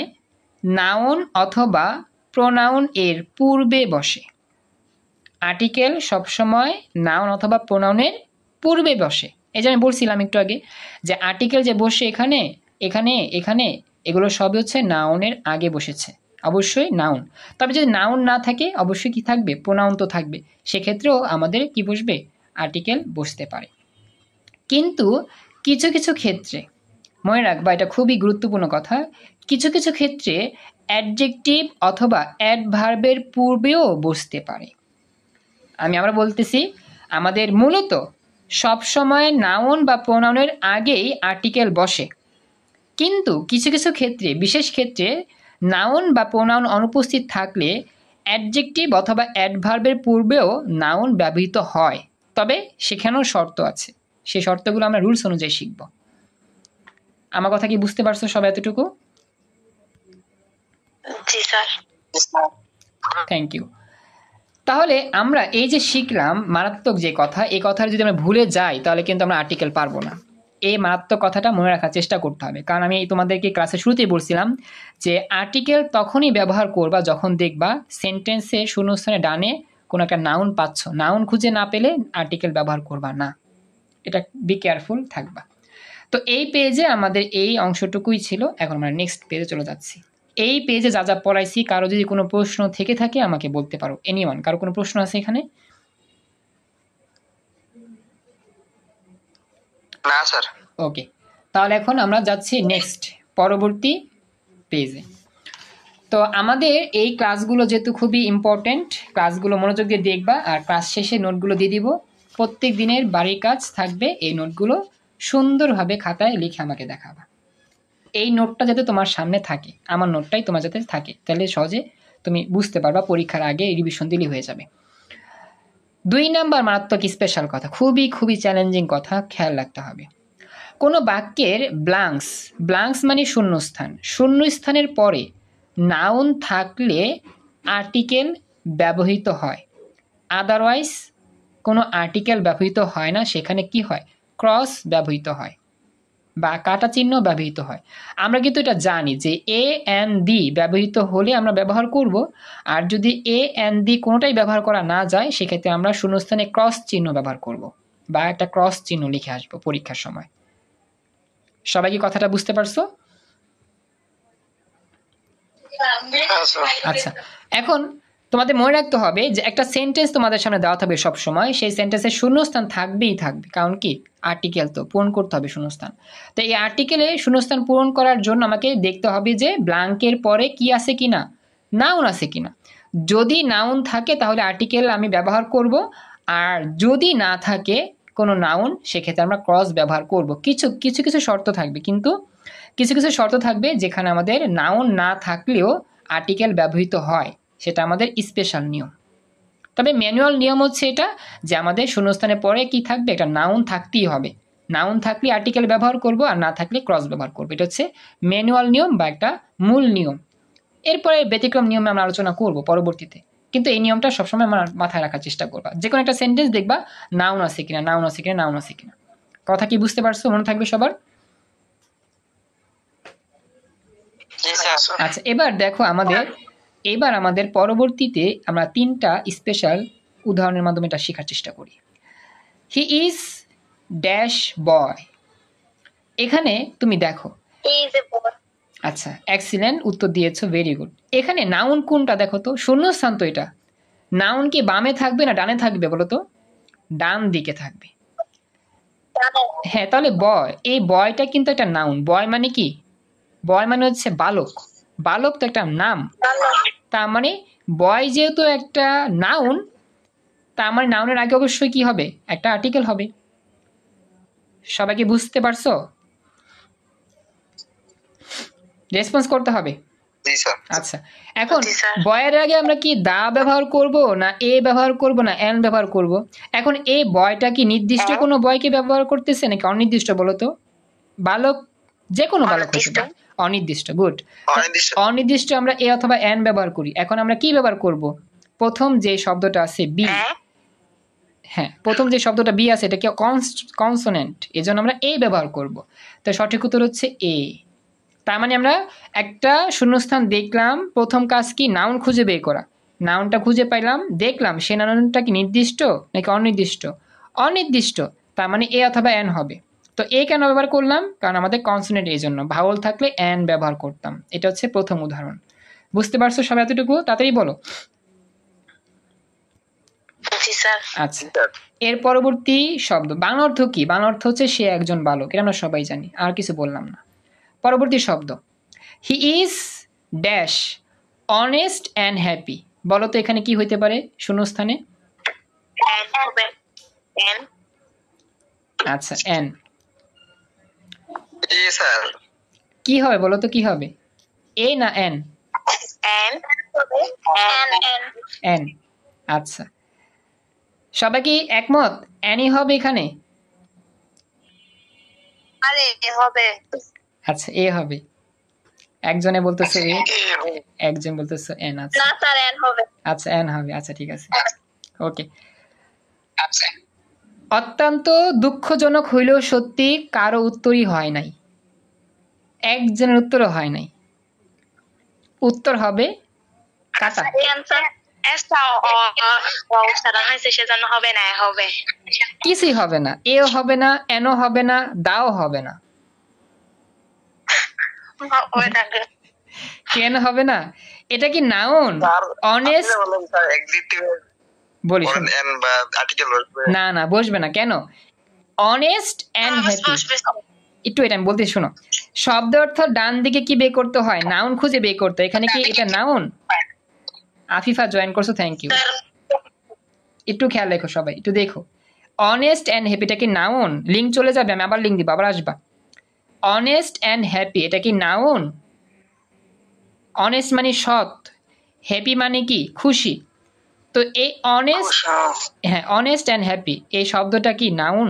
নাউন অথবা প্রোনাউন এর পূর্বে বসে। আর্টিকেল সবসময় নাউন অথবা প্রোনাউনের পূর্বে বসে। এই যে আমি বলছিলাম একটু আগে যে আর্টিকেল যে বসে এখানে এখানে এখানে, এগুলো সবই হচ্ছে নাউনের আগে বসেছে। অবশ্যই নাউন। তবে যদি নাউন না থাকে অবশ্যই কি থাকবে, প্রোনাউন তো থাকবে। সেক্ষেত্রেও আমাদের কি বসবে, আর্টিকেল বসতে পারে। কিন্তু কিছু কিছু ক্ষেত্রে মনে রাখবা, এটা খুবই গুরুত্বপূর্ণ কথা, কিছু কিছু ক্ষেত্রে অ্যাডজেক্টিভ অথবা অ্যাডভার্বের পূর্বেও বসতে পারে। আমি আবার বলতেছি, আমাদের মূলত সবসময় নাউন বা প্রোনাউনের আগেই আর্টিকেল বসে, কিন্তু কিছু কিছু ক্ষেত্রে, বিশেষ ক্ষেত্রে নাউন বা প্রোনাউন অনুপস্থিত থাকলে অ্যাডজেক্টিভ অথবা অ্যাডভার্বের পূর্বেও নাউন ব্যবহৃত হয়। তবে সেখানেও শর্ত আছে, সেই শর্তগুলো আমরা রুলস অনুযায়ী শিখব। আমার কথা কি বুঝতে পারছো সবাই এতটুকু? জি স্যার। Thank you. তাহলে আমরা এই যে শিখলাম মারাত্মক যে কথা, এই কথাটা যদি আমরা ভুলে যাই তাহলে কিন্তু আমরা আর্টিকেল পারবো না। এই মারাত্মক কথাটা মনে রাখার চেষ্টা করতে হবে, কারণ আমি তোমাদেরকে ক্লাসের শুরুতেই বলছিলাম যে আর্টিকেল তখনই ব্যবহার করবা যখন দেখবা সেন্টেন্সে শূন্যস্থানে ডানে কোনো একটা নাউন পাচ্ছ, নাউন খুঁজে না পেলে আর্টিকেল ব্যবহার করবা না। এটা বি কেয়ারফুল থাকবা। তো এই পেজে আমাদের এই অংশটুকুই ছিল। এখন আমরা নেক্সট পেজে চলে যাচ্ছি। এই পেজে যা যা পড়াইছি, কারো যদি কোনো প্রশ্ন থেকে থাকে আমাকে বলতে পারো। এনিওয়ান, কারো কোনো প্রশ্ন আছে এখানে? না স্যার। ওকে, তাহলে এখন আমরা যাচ্ছি নেক্সট পরবর্তী পেজে। তো আমাদের এই ক্লাসগুলো যেহেতু খুবই ইম্পর্টেন্ট, ক্লাসগুলো মনোযোগ দিয়ে দেখবা, আর ক্লাস শেষে নোটগুলো দিয়ে দিব। প্রত্যেক দিনের বাড়ির কাজ থাকবে, এই নোটগুলো সুন্দরভাবে খাতায় লিখে আমাকে দেখাবা। এই নোটটা যাতে তোমার সামনে থাকে, আমার নোটটাই তোমার যাতে থাকে, তাহলে সহজে তুমি বুঝতে পারবা, পরীক্ষার আগে রিভিশন দিলে হয়ে যাবে। 2 নাম্বার মারাত্মক স্পেশাল কথা, খুবই খুবই চ্যালেঞ্জিং কথা, খেয়াল রাখতে হবে। কোনো বাক্যের ব্ল্যাঙ্কস মানে শূন্যস্থান, শূন্যস্থানের পরে নাউন থাকলে আর্টিকেল ব্যবহৃত হয়, আদারওয়াইজ কোনো আর্টিকেল ব্যবহৃত হয় না। সেখানে কি হয়, ক্রস ব্যবহৃত হয় বা কাটা চিহ্ন ব্যবহৃত হয়। আমরা কিন্তু এটা জানি যে এ এন দি ব্যবহৃত হলে আমরা ব্যবহার করব, আর যদি এ এন দি কোনোটাই ব্যবহার করা না যায় সেক্ষেত্রে আমরা শূন্যস্থানে ক্রস চিহ্ন ব্যবহার করব বা একটা ক্রস চিহ্ন লিখে আসবো পরীক্ষার সময়। সবাই কি কথাটা বুঝতে পারছো? আচ্ছা, এখন তোমাদের মনে রাখতে হবে যে একটা সেন্টেন্স তোমাদের সামনে দেওয়া থাকবে সব সময়, সেই সেন্টেন্সের শূন্যস্থান থাকবেই থাকবে, কারণ কি আর্টিকেল তো পূরণ করতে হবে শূন্যস্থান। তো এই আর্টিকেলে শূন্যস্থান পূরণ করার জন্য আমাকে দেখতে হবে যে ব্ল্যাঙ্কের পরে কি আছে কিনা, নাউন আছে কিনা। যদি নাউন থাকে তাহলে আর্টিকেল আমি ব্যবহার করব, আর যদি না থাকে কোনো নাউন সেক্ষেত্রে আমরা ক্রস ব্যবহার করব। কিছু কিছু কিছু শর্ত থাকবে, কিন্তু কিছু কিছু শর্ত থাকবে যেখানে আমাদের নাউন না থাকলেও আর্টিকেল ব্যবহৃত হয়, সেটা আমাদের স্পেশাল নিয়ম। তবে ম্যানুয়াল নিয়ম হচ্ছে এটা যে আমাদের শূন্যস্থানের পরে কি থাকবে, একটা নাউন থাকতেই হবে। নাউন থাকলে আর্টিকেল ব্যবহার করব, আর না থাকলে ক্রস ব্যবহার করব। এটা হচ্ছে ম্যানুয়াল নিয়ম বা একটা মূল নিয়ম। এরপরে ব্যতিক্রম নিয়মে আমরা আলোচনা করব পরবর্তীতে, কিন্তু এই নিয়মটা সবসময় আমার মাথায় রাখার চেষ্টা করবা। যে কোনো একটা সেন্টেন্স দেখবা নাউন আছে কিনা, নাউন আছে কিনা, নাউন আছে কিনা। কথা কি বুঝতে পারছো? মনে থাকবে সবার? আচ্ছা, এবার দেখো আমাদের পরবর্তীতে আমরা 3টা স্পেশাল উদাহরণের মাধ্যমে এটা শেখার চেষ্টা করি। হি ইজ ড্যাশ বয়। এখানে তুমি দেখো, আচ্ছা এক্সিলেন্ট উত্তর দিয়েছো, ভেরি গুড। এখানে নাউন কোনটা দেখো তো, শূন্যস্থান তো এটা। নাউন কি বামে থাকবে না ডানে থাকবে বলো তো? ডান দিকে থাকবে। হ্যাঁ, তাহলে বয়, এই বয়টা কিন্তু একটা নাউন। বয় মানে কি? বয় মানে হচ্ছে বালক। বালক তো একটা নাম, তার মানে বয় যেহেতু একটা নাউন, তার মানে নাউনের আগে অবশ্যই কি হবে, একটা আর্টিকেল হবে। সবাইকে বুঝতে পারছো? রেসপন্স করতে হবে। আচ্ছা, এখন বয়ের আগে আমরা কি দা ব্যবহার করব না এ ব্যবহার করব না এন ব্যবহার করব? এখন এই বয়টা কি নির্দিষ্ট কোনো বয়কে ব্যবহার করতেছে নাকি অনির্দিষ্ট বলো তো? বালক যে কোনো বালক হতে পারে। অনির্দিষ্ট, গুড। অনির্দিষ্ট আমরা এ অথবা এন ব্যবহার করি। এখন আমরা কি ব্যবহার করব? প্রথম যে শব্দটা আছে বি, হ্যাঁ প্রথম যে শব্দটা বি আছে এটা কি কনসোনেন্ট, এজন্য আমরা এ ব্যবহার করব। তো সঠিক উত্তর হচ্ছে এ। তার মানে আমরা একটা শূন্যস্থান দেখলাম, প্রথম কাজ কি নাউন খুঁজে বের করা। নাউনটা খুঁজে পাইলাম, দেখলাম সে নাউনটা কি নির্দিষ্ট নাকি অনির্দিষ্ট? অনির্দিষ্ট, তার মানে এ অথবা এন হবে। তো এ কেন ব্যবহার করলাম? কারণ আমাদের কনসোনেন্ট, এই জন্য ভাওয়াল থাকলে এন ব্যবহার করতাম। এটা হচ্ছে প্রথম উদাহরণ। বুঝতে পারছো সবাই এতটুকু? তাড়াতাড়ি বলো। জি স্যার। আচ্ছা, এর পরবর্তী শব্দ বাংলা অর্থ কি? বাংলা অর্থ হচ্ছে সে একজন বালক, এটা আমরা সবাই জানি, আর কিছু বললাম না। পরবর্তী শব্দ, হি is dash honest and happy. বলো তো এখানে কি হইতে পারে শূন্যস্থানে? আচ্ছা, এন। কি হবে বলো তো, কি হবে, এ না এন? এন। আচ্ছা, সবাই কি একমত এনই হবে এখানে? আচ্ছা, এ হবে। একজনে বলতেছে এ, একজন বলতেছে এন। আচ্ছা আচ্ছা, এন হবে। আচ্ছা, ঠিক আছে, ওকে। আচ্ছা, অত্যন্ত দুঃখজনক হইলেও সত্যি কারো উত্তরই হয় নাই। একজনের উত্তরও হয় নাই। উত্তর হবে কাটা। কিছুই হবে না, এও হবে না, এনও হবে না, দাও হবে না। কেন হবে না? এটা কি নাউন? অনেস্ট বলি, না না বসবে না। কেন? Honest and happy. একটু এটা আমি বলতে শোনো। শব্দ অর্থ ডান দিকে কি বের করতে হয়? নাউন খুঁজে বের করতে। এখানে কি এটা নাউন? আফিফা জয়েন করছো, থ্যাংক ইউ। একটু খেয়াল রেখো সবাই, একটু দেখো। অনেস্ট এন্ড হ্যাপি এটা কি নাউন? লিঙ্ক চলে যাবে, আমি আবার লিঙ্ক দিব, আবার আসবা। অনেস্ট এন্ড হ্যাপি এটা কি নাউন? অনেস্ট মানে সৎ, হ্যাপি মানে কি খুশি। তো এই অনেস্ট, হ্যাঁ, অনেস্ট এন্ড হ্যাপি এই শব্দটা কি নাউন?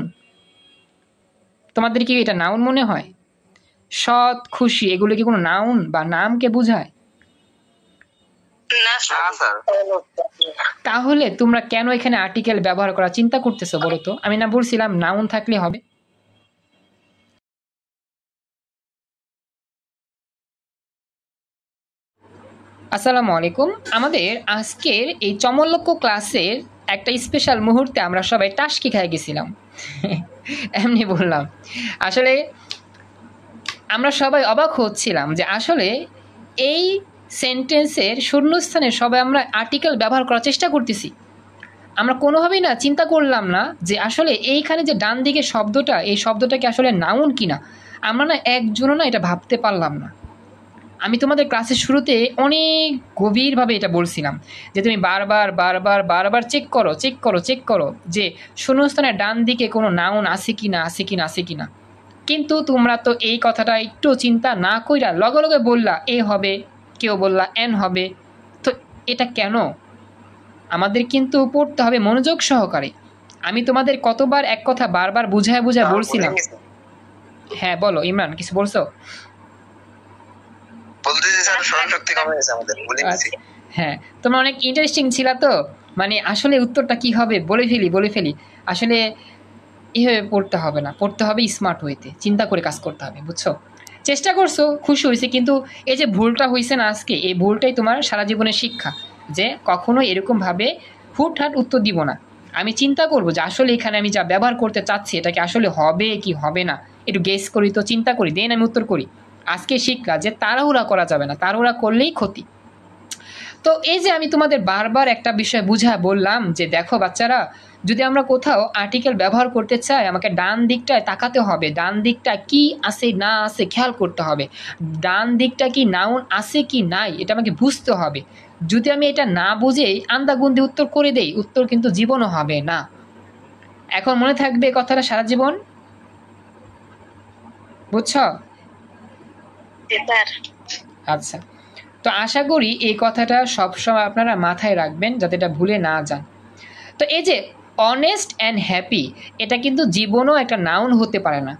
তোমাদের কি এটা নাউন মনে হয়? সৎ, খুশি এগুলো কি কোনো নাউন বা নামকে বোঝায়? তাহলে তোমরা কেন এখানে আর্টিকেল ব্যবহার করা চিন্তা করতেছো বলো তো? আমি না বলছিলাম নাউন থাকলে হবে? আসসালামু আলাইকুম। আমাদের আজকের এই চমলক্ষ ক্লাসের একটা স্পেশাল মুহূর্তে আমরা সবাই টাসকি খেয়ে গেছিলাম। এমনি বললাম, আসলে আমরা সবাই অবাক হচ্ছিলাম যে আসলে এই সেন্টেন্সের শূন্যস্থানে সবাই আমরা আর্টিকেল ব্যবহার করার চেষ্টা করতেছি। আমরা কোনোভাবেই না চিন্তা করলাম না যে আসলে এইখানে যে ডান দিকে শব্দটা, এই শব্দটা কি আসলে নাউন কিনা। আমরা না একজনও না এটা ভাবতে পারলাম না। আমি তোমাদের ক্লাসের শুরুতে অনেক গভীরভাবে এটা বলছিলাম যে তুমি বারবার বারবার বারবার চেক করো চেক করো চেক করো যে শূন্যস্থানের ডান দিকে কোনো নাউন আছে কি না, আছে কি না, আছে কি না। কিন্তু তোমরা তো এই কথাটা একটু চিন্তা না কইরা লগে লগে বললা এ হবে, কেউ বললা এন হবে। তো এটা কেন? আমাদের কিন্তু পড়তে হবে মনোযোগ সহকারে। আমি তোমাদের কতবার এক কথা বারবার বুঝায় বুঝায় বলছিলাম। হ্যাঁ বলো ইমরান, কিছু বলছো? হ্যাঁ, তোমরা অনেক ইন্টারেস্টিং ছিলা তো, মানে আসলে উত্তরটা কি হবে বলে ফেলি। আসলে এইভাবে পড়তে হবে না, পড়তে হবে স্মার্ট ওয়েতে, চিন্তা করে কাজ করতে হবে, বুঝছো? চেষ্টা করছো, খুশি হয়েছে, কিন্তু এই যে ভুলটা হয়েছে না আজকে, এই ভুলটাই তোমার সারা জীবনের শিক্ষা, যে কখনো এরকমভাবে হুটহাট উত্তর দিব না। আমি চিন্তা করবো যে আসলে এখানে আমি যা ব্যবহার করতে চাচ্ছি এটা কি আসলে হবে কি হবে না, একটু গেস করি, তো চিন্তা করি, দেন আমি উত্তর করি। আজকে শিখলা যে তাড়াহুড়া করা যাবে না, তাড়াহুড়া করলেই ক্ষতি। তো এই যে আমি তোমাদের বারবার একটা বিষয় বুঝা বললাম যে দেখো বাচ্চারা, যদি আমরা কোথাও আর্টিকেল ব্যবহার করতে চাই আমাকে ডান দিকটায় তাকাতে হবে, ডান দিকটা কি আছে না আছে খেয়াল করতে হবে, ডান দিকটা কি নাউন আছে কি নাই এটা আমাকে বুঝতে হবে। যদি আমি এটা না বুঝেই আন্দাগুন্দি উত্তর করে দেই, উত্তর কিন্তু জীবনও হবে না। এখন মনে থাকবে কথাটা সারা জীবন, বুঝছো? আচ্ছা, তো আশা করি এই কথাটা সবসময় আপনারা মাথায় রাখবেন যাতে এটা ভুলে না যান। তো এই যে অনেস্ট অ্যান্ড হ্যাপি এটা কিন্তু জীবনও একটা নাউন হতে পারে না।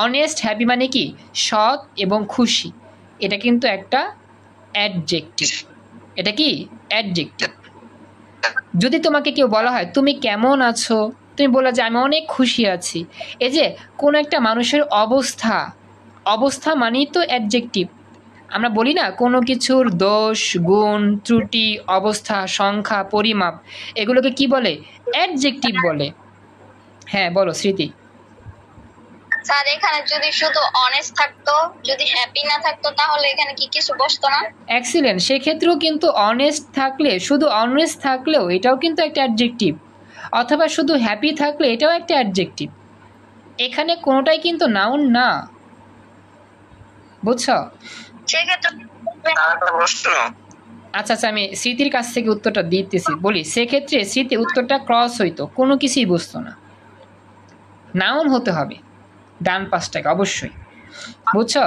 অনেস্ট হ্যাপি মানে কি সৎ এবং খুশি, এটা কিন্তু একটা অ্যাডজেক্টিভ। এটা কি অ্যাডজেক্টিভ। যদি তোমাকে কেউ বলা হয় তুমি কেমন আছো, তুমি বলা যে আমি অনেক খুশি আছি। এই যে কোনো একটা মানুষের অবস্থা, অবস্থা মানেই তো অ্যাডজেক্টিভ। আমরা বলি না কোনো কিছুর দোষ, গুণ, ত্রুটি, অবস্থা, সংখ্যা, পরিমাপ, এগুলোকে কি বলে? অ্যাডজেক্টিভ বলে। হ্যাঁ বলো স্মৃতি। স্যার এখানে যদি শুধু অনেস্ট থাকতো, যদি হ্যাপি না থাকতো তাহলে এখানে কি কিছু বসতো না? এক্সিলেন্ট। সেক্ষেত্রেও কিন্তু অনেস্ট থাকলে, শুধু অনেস্ট থাকলেও এটাও কিন্তু একটা অ্যাডজেক্টিভ, অথবা শুধু হ্যাপি থাকলে এটাও একটা অ্যাডজেক্টিভ। এখানে কোনোটাই কিন্তু নাউন না, বুঝছো? সেক্ষেত্রে আচ্ছা আচ্ছা, আমি স্মৃতির কাছ থেকে উত্তরটা দিতেছি, বলি। সেক্ষেত্রে স্মৃতি উত্তরটা ক্রস হইতো, কোনো কিছুই বুঝতো না। নাউন হতে হবে ডান পাশটাকে অবশ্যই, বুঝছো?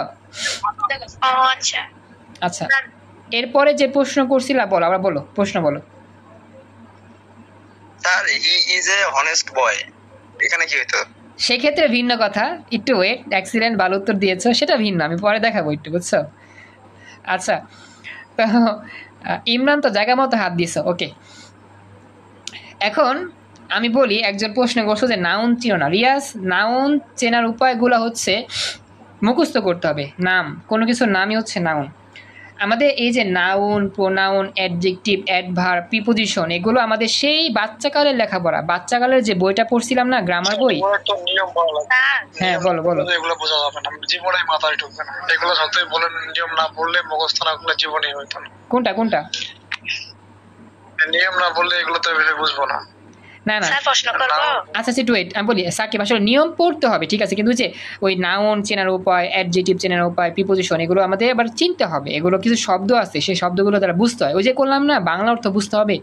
আচ্ছা আচ্ছা, এরপরে যে প্রশ্ন করছিলা বলো, আবার বলো, প্রশ্ন বলো। Sir he is a honest boy, এখানে কি হইতো? সেক্ষেত্রে ভিন্ন কথা, একটু ওয়েট। অ্যাক্সিডেন্ট ভালো উত্তর দিয়েছো, সেটা ভিন্ন, আমি পরে দেখাবো একটু, বুঝছো? আচ্ছা, তো ইমরান তো জায়গা মতো হাত দিছো, ওকে। এখন আমি বলি, একজন প্রশ্ন করছো যে নাউন চিনো না। রিয়াজ, নাউন চেনার উপায়গুলো হচ্ছে মুখস্থ করতে হবে। নাম, কোনো কিছুর নামই হচ্ছে নাউন। আমাদের এই যে noun, pronoun, adjective, adverb, preposition, এগুলো আমাদের সেই বাচ্চাকালের লেখাপড়া, বাচ্চাকালের যে বইটা পড়ছিলাম না, গ্রামার বই। হ্যাঁ বলো বলো। এগুলো বোঝা যাবে না, জীবনে মাথায় ঢুকবে না। এগুলো যতই বলেন নিয়ম না পড়লে, মুখস্থ না করলে জীবনেই হইতো না। কোনটা কোনটা? নিয়ম না বললে এগুলো তো বুঝবো না। না না, স্যার প্রশ্ন করবো? আচ্ছা একটু ওয়েট, আমি বলি সাকিব, আসলে নিয়ম পড়তে হবে, ঠিক আছে, কিন্তু যে ওই নাউন চেনার উপায়, অ্যাডজেক্টিভ চেনার উপায়, প্রিপোজিশন, এগুলো আমাদের আবার চিনতে হবে। এগুলো কিছু শব্দ আছে, সেই শব্দগুলো তারা বুঝতে হয়। ওই যে করলাম না, বাংলা অর্থ বুঝতে হবে।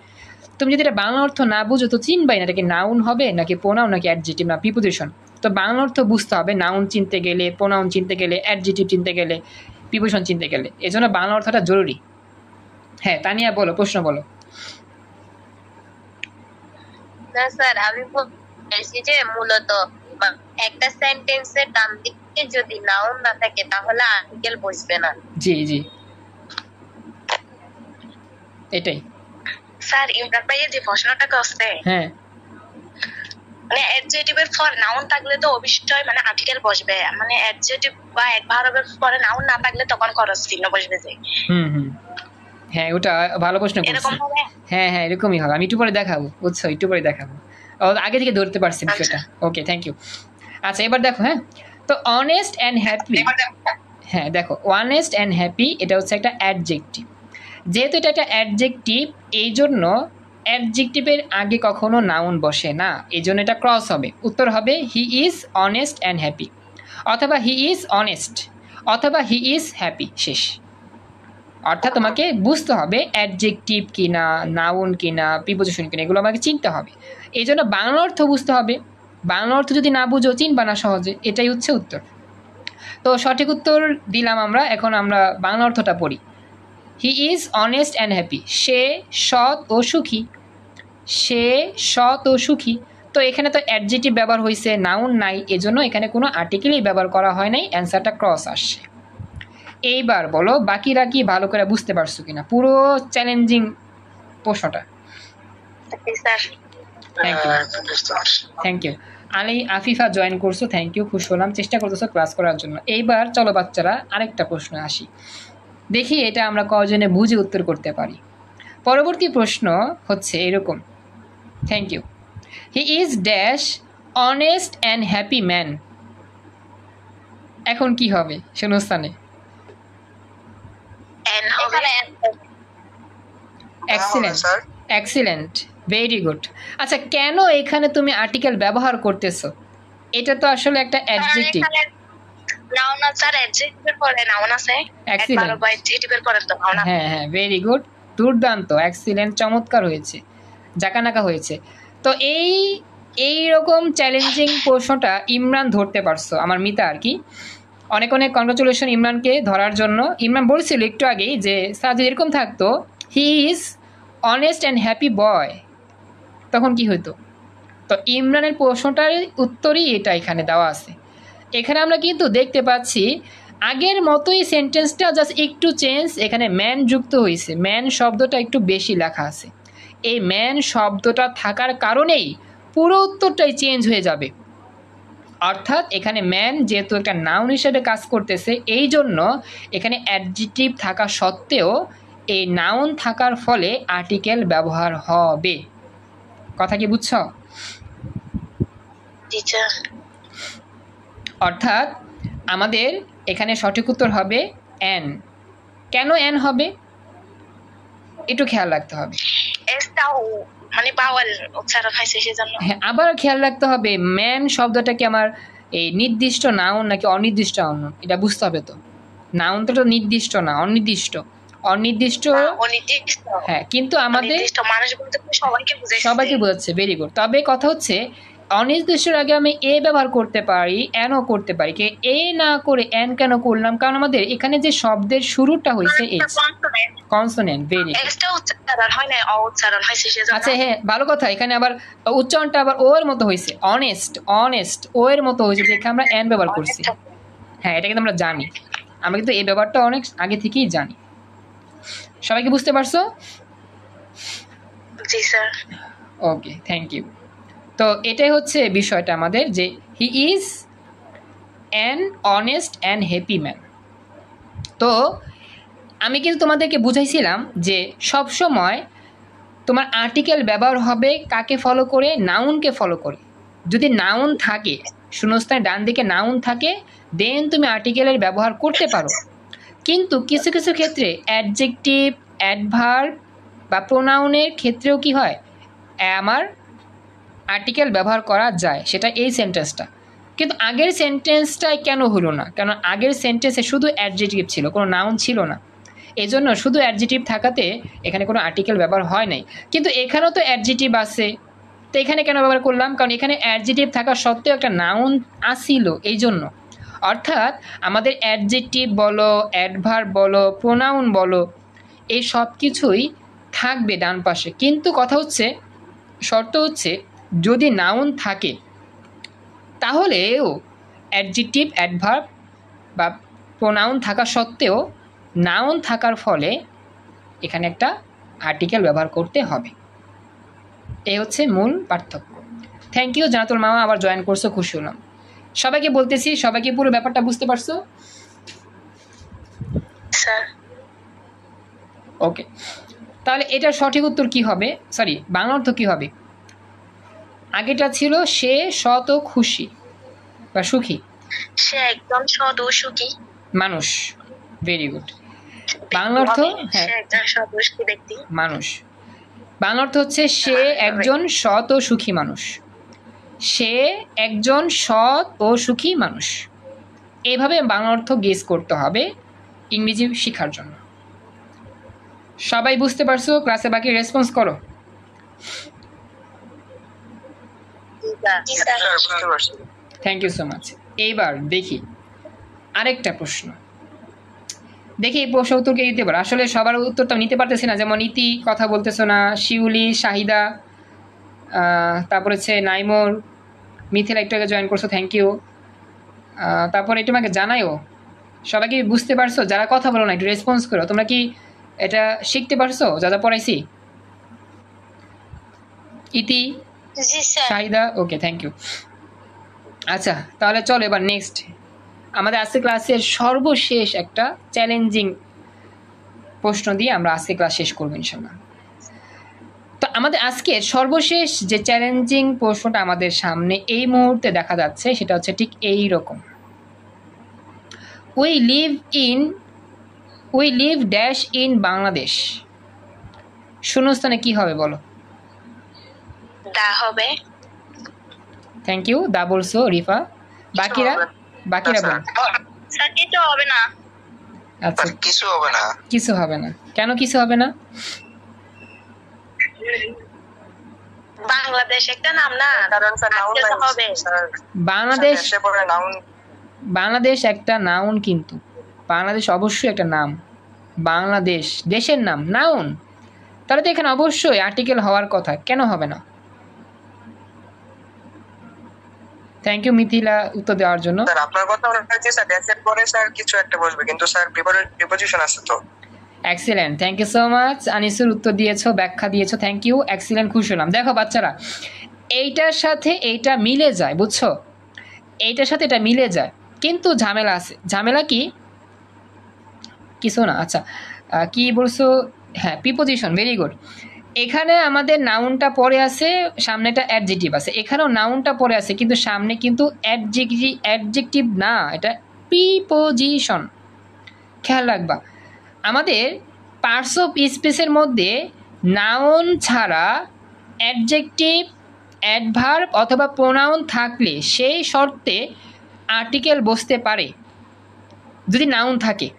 তুমি যদি এটা বাংলা অর্থ না বুঝো তো চিনবাই না এটা কি নাউন হবে নাকি প্রোনাউন নাকি অ্যাডজেক্টিভ না প্রিপোজিশন। তো বাংলা অর্থ বুঝতে হবে, নাউন চিনতে গেলে, প্রোনাউন চিনতে গেলে, অ্যাডজেক্টিভ চিনতে গেলে, প্রিপোজিশন চিনতে গেলে। এজন্য বাংলা অর্থটা জরুরি। হ্যাঁ তানিয়া বলো, প্রশ্ন বলো। না স্যার, আমি বলছি যে মূলত একটা সেন্টেন্সের ডান দিকে যদি নাউন না থাকে তাহলে আর্টিকেল বসবে না। জি জি, এটাই। স্যার ইমরান ভাইয়ের যে প্রশ্নটা করছে, হ্যাঁ মানে অ্যাডজেক্টিভের পর নাউন থাকলে তো অবশ্যই মানে আর্টিকেল বসবে, মানে অ্যাডজেক্টিভ বা অ্যাডভার্বের পরে নাউন না থাকলে তখন খরচ চিহ্ন বসবে যে। হুম, হ্যাঁ ওটা ভালো প্রশ্ন করছি। এরকম হবে? হ্যাঁ হ্যাঁ, এরকমই হবে। আমি একটু পরে দেখাবো, বুঝছো, একটু পরে দেখাবো। আগে থেকে ধরতে পারছি বিষয়টা। ওকে, থ্যাংক ইউ। আচ্ছা এবার দেখো, হ্যাঁ, তো অনেস্ট অ্যান্ড হ্যাপি, হ্যাঁ দেখো, অনেস্ট অ্যান্ড হ্যাপি এটা হচ্ছে একটা অ্যাডজেক্টিভ। যেহেতু এটা একটা অ্যাডজেক্টিভ, এই জন্য অ্যাডজেক্টিভের আগে কখনো নাউন বসে না, এই জন্য এটা ক্রস হবে। উত্তর হবে হি ইজ অনেস্ট অ্যান্ড হ্যাপি, অথবা হি ইজ অনেস্ট, অথবা হি ইজ হ্যাপি, শেষ। অর্থাৎ তোমাকে বুঝতে হবে অ্যাডজেক্টিভ কিনা, নাউন কিনা, প্রিপোজিশন কিনা, এগুলো আমাকে চিনতে হবে। এই জন্য বাংলা অর্থ বুঝতে হবে। বাংলা অর্থ যদি না বুঝো, চিনবা না সহজে। এটাই হচ্ছে উত্তর। তো সঠিক উত্তর দিলাম আমরা। এখন আমরা বাংলা অর্থটা পড়ি। He is honest and happy, সে সৎ ও সুখী। সে সৎ ও সুখী। তো এখানে তো অ্যাডজেক্টিভ ব্যবহার হয়েছে, নাউন নাই, এজন্য এখানে কোনো আর্টিকেলই ব্যবহার করা হয় নাই, অ্যান্সারটা ক্রস আসছে। এইবার বলো বাকিরা কি ভালো করে বুঝতে পারছো কিনা পুরো চ্যালেঞ্জিং প্রশ্নটা? Thank you. Ali Afifa join করছো, থ্যাংক ইউ, খুশি হলাম, চেষ্টা করতেছো ক্লাস করার জন্য। এইবার চলো বাচ্চারা আরেকটা প্রশ্ন আসি, দেখি এটা আমরা কজনে বুঝে উত্তর করতে পারি। পরবর্তী প্রশ্ন হচ্ছে এরকম, thank you. He is dash honest and happy man. এখন কি হবে শূন্যস্থানে? Excellent, excellent, very good. আচ্ছা, কেন এখানে তুমি আর্টিকেল ব্যবহার করতেছো? এটা তো আসলে একটা অ্যাডজেক্টিভ। নাউন আছে আর অ্যাডজেক্টিভের পরে নাউন আছে, এক্সিলেন্ট, বা অ্যাডজেক্টিভের পরে তো নাউন আছে। হ্যাঁ হ্যাঁ, ভেরি গুড, দুর্দান্ত, এক্সিলেন্ট, চমৎকার হয়েছে, জাকানাকা হয়েছে। তো এই রকম চ্যালেঞ্জিং প্রশ্নটা ইমরান ধরতে পারছো, আমার মিতা আর কি। অনেক অনেক কংগ্রাচুলেশন ইমরানকে ধরার জন্য। ইমরান বলছিল একটু আগেই যে স্যার যদি এরকম থাকতো he is honest and happy boy, তখন কি হতো? তো ইমরানের প্রশ্নটার উত্তরই এটা এখানে দেওয়া আছে। এখানে আমরা কিন্তু দেখতে পাচ্ছি আগের মতোই সেন্টেন্সটা, জাস্ট একটু চেঞ্জ, এখানে ম্যান যুক্ত হয়েছে, ম্যান শব্দটা একটু বেশি লেখা আছে। এই ম্যান শব্দটা থাকার কারণেই পুরো উত্তরটাই চেঞ্জ হয়ে যাবে। অর্থাৎ এখানে ম্যান যেহেতু একটা নাউন হিসেবে কাজ করতেছে, এই জন্য এখানে অ্যাডজেক্টিভ থাকা সত্ত্বেও এই নাউন থাকার ফলে আর্টিকেল ব্যবহার হবে। কথা কি বুঝছো? টিচার অর্থাৎ আমাদের এখানে সঠিক উত্তর হবে এন। কেন এন হবে একটু খেয়াল রাখতে হবে। এসটাও মানে বাওয়াল উচ্চারণ হয়েছে সেজন্য। হ্যাঁ, আবার খেয়াল রাখতে হবে ম্যান শব্দটা কি আমার এই নির্দিষ্ট নাউন নাকি অনির্দিষ্ট নাউন, এটা বুঝতে হবে। তো নাউন তো নির্দিষ্ট না, অনির্দিষ্ট। অনির্দিষ্ট, হ্যাঁ, কিন্তু আমাদের মানুষ বলতে সবাইকে বোঝাচ্ছে। Very good. তবে কথা হচ্ছে অনির্দিষ্টের আগে আমি এ ব্যবহার করতে পারি, এনও করতে পারি। এ না করে এন কেন করলাম? কারণ আমাদের এখানে যে শব্দের শুরুটা হয়েছে এইচ, কনসোনেন্ট। ভেরি আচ্ছা, হ্যাঁ, ভালো কথা। এখানে আবার উচ্চারণটা আবার ও এর মতো হয়েছে, অনেস্ট, অনেস্ট ও এর মতো হয়েছে, যেখানে আমরা এন ব্যবহার করছি। হ্যাঁ, এটা কিন্তু আমরা জানি, আমরা কিন্তু এই ব্যাপারটা অনেক আগে থেকেই জানি। সবাইকে বুঝতে পারছো? জি স্যার। Okay, thank you. তো এটাই হচ্ছে বিষয়টা আমাদের, যে he is an honest and happy man. তো আমি কিন্তু তোমাদেরকে বুঝাইছিলাম যে সবসময় তোমার আর্টিকেল ব্যবহার হবে কাকে ফলো করে? নাউনকে ফলো করে। যদি নাউন থাকে, শূন্যস্থানে ডান দিকে নাউন থাকে, দেন তুমি আর্টিকেলের ব্যবহার করতে পারো। কিন্তু কিছু কিছু ক্ষেত্রে অ্যাডজেক্টিভ, অ্যাডভার্ব বা প্রোনাউনের ক্ষেত্রেও কি হয়, আমার আর্টিকেল ব্যবহার করা যায়, সেটা এই সেন্টেন্সটা। কিন্তু আগের সেন্টেন্সটাই কেন হলো না? কারণ আগের সেন্টেন্সে শুধু অ্যাডজেক্টিভ ছিল, কোনো নাউন ছিল না। এই জন্য শুধু অ্যাডজেক্টিভ থাকাতে এখানে কোনো আর্টিকেল ব্যবহার হয় নাই। কিন্তু এখানেও তো অ্যাডজেক্টিভ আছে, তো এখানে কেন ব্যবহার করলাম? কারণ এখানে অ্যাডজেক্টিভ থাকা সত্ত্বেও একটা নাউন আসিল, এই জন্য। অর্থাৎ আমাদের অ্যাডজেক্টিভ বলো, অ্যাডভার্ব বলো, প্রোনাউন বলো, এই সব কিছুই থাকবে ডান পাশে। কিন্তু কথা হচ্ছে, শর্ত হচ্ছে যদি নাউন থাকে, তাহলেও অ্যাডজেক্টিভ, অ্যাডভার্ব বা প্রোনাউন থাকা সত্ত্বেও নাউন থাকার ফলে এখানে একটা আর্টিকেল ব্যবহার করতে হবে। এই হচ্ছে মূল পার্থক্য। থ্যাংক ইউ জানাতুল মামা, আবার জয়েন করছো, খুশি হলাম। সবাইকে বলতেছি, সবাইকে পুরো ব্যাপারটা বুঝতে পারছো? ওকে, তাহলে এটার সঠিক উত্তর কি হবে? সরি, বাংলা অর্থ কি হবে? আগেটা ছিল সে সৎ ও খুশি বা সুখী, সে একদম সৎ ও সুখী মানুষ। Very good. বাংলা অর্থ, হ্যাঁ, মানুষ। বাংলা অর্থ হচ্ছে সে একজন সৎ ও সুখী মানুষ। সে একজন সৎ ও সুখী মানুষ। এইভাবে বাংলা অর্থ গেস করতে হবে ইংরেজি শেখার জন্য। সবাই বুঝতে পারছো? ক্লাসে বাকি রেসপন্স করো। Thank you so much. এইবার দেখি আরেকটা প্রশ্ন। দেখি এই প্রশ্ন উত্তর কে দিতে পারো। আসলে সবার উত্তরটা নিতে পারতেছি না, যেমন ইতি কথা বলতেছো না, শিউলি, শাহিদা, তারপর হচ্ছে নাইমোর, মিথিলা একটু আগে জয়েন করছো, থ্যাংক ইউ। তারপর একটু আমাকে জানাইও সবাই কি বুঝতে পারছো? যারা কথা বলো না একটু রেসপন্স করো। তোমরা কি এটা শিখতে পারছো যা যা পড়াইছি? ইতি, শাহিদা, ওকে, থ্যাংক ইউ। আচ্ছা, তাহলে চলো এবার নেক্সট আমাদের আজকে ক্লাসের সর্বশেষ একটা চ্যালেঞ্জিং প্রশ্ন দিয়ে আমরা আজকে ক্লাস শেষ করবো ইনশাল্লাহ। তো আমাদের আজকের সর্বশেষ যে চ্যালেঞ্জিং প্রশ্নটা আমাদের সামনে এই মুহূর্তে দেখা যাচ্ছে, সেটা হচ্ছে ঠিক এই রকম। We live dash in Bangladesh. শূন্যস্থানে কি হবে বলো? দা হবে। থ্যাংক ইউ, দা বলছো রিফা। বাকিরা বল। স্যার কিছু হবে না। আচ্ছা, কিছু হবে না। কিছু হবে না। কেন কিছু হবে না? বাংলাদেশ একটা নাম না, কারণ নাউন হবে। বাংলাদেশ একটা নাউন, কিন্তু বাংলাদেশ অবশ্যই একটা নাম। বাংলাদেশ দেশের নাম, নাউন। তাহলে তো এখানে অবশ্যই আর্টিকেল হওয়ার কথা, কেন হবে না? থ্যাংক ইউ মিথিলা উত্তর দেওয়ার জন্য। স্যার আপনার কথা হচ্ছে স্যার ড্যাশের পরে স্যার কিছু একটা বসবে, কিন্তু স্যার প্রিপোজিশন আছে তো। Excellent, thank you so much. Anisur উত্তর দিয়েছো, ব্যাখ্যা দিয়েছো, থ্যাংক ইউ, এক্সিলেন্ট, খুশি হলাম। দেখো বাচ্চারা, এইটার সাথে এইটা মিলে যায়, বুঝছো? এইটার সাথে এটা মিলে যায়, কিন্তু ঝামেলা আছে। ঝামেলা কি? কিছু না। আচ্ছা, কি বলছো? হ্যাঁ, প্রিপোজিশন। Very good. এখানে আমাদের নাউনটা পরে আছে, সামনে একটা অ্যাডজেক্টিভ আছে, এখানেও নাউনটা পরে আছে কিন্তু সামনে কিন্তু অ্যাডজেক্টিভ না, এটা প্রিপোজিশন। খেয়াল রাখবা, আমাদের পার্টস অফ স্পিচের মধ্যে নাউন ছাড়া অ্যাডজেক্টিভ, অ্যাডভার্ব অথবা প্রোনাউন থাকলে সেই শর্তে আর্টিকেল বসতে পারে। যদি নাউন থাকে,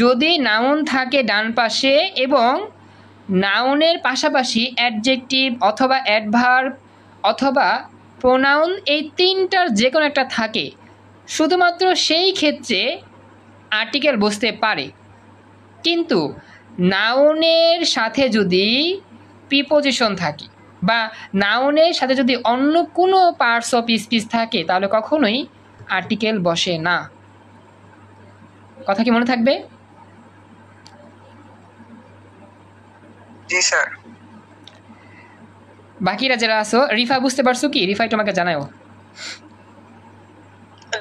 যদি নাউন থাকে ডান পাশে এবং নাউনের পাশাপাশি অ্যাডজেক্টিভ অথবা অ্যাডভার্ব অথবা প্রোনাউন, এই তিনটার যে কোনো একটা থাকে, শুধুমাত্র সেই ক্ষেত্রে আর্টিকেল বসতে পারে। কিন্তু নাউনের সাথে যদি প্রিপোজিশন থাকে বা নাউনের সাথে যদি অন্য কোনো পার্টস অফ স্পিচ থাকে তাহলে কখনোই আর্টিকেল বসে না। কথা কি মনে থাকবে? জি স্যার। বাকিরা যারা আছো, রিফা বুঝতে পারছো কি? রিফাই তোমাকে জানাও।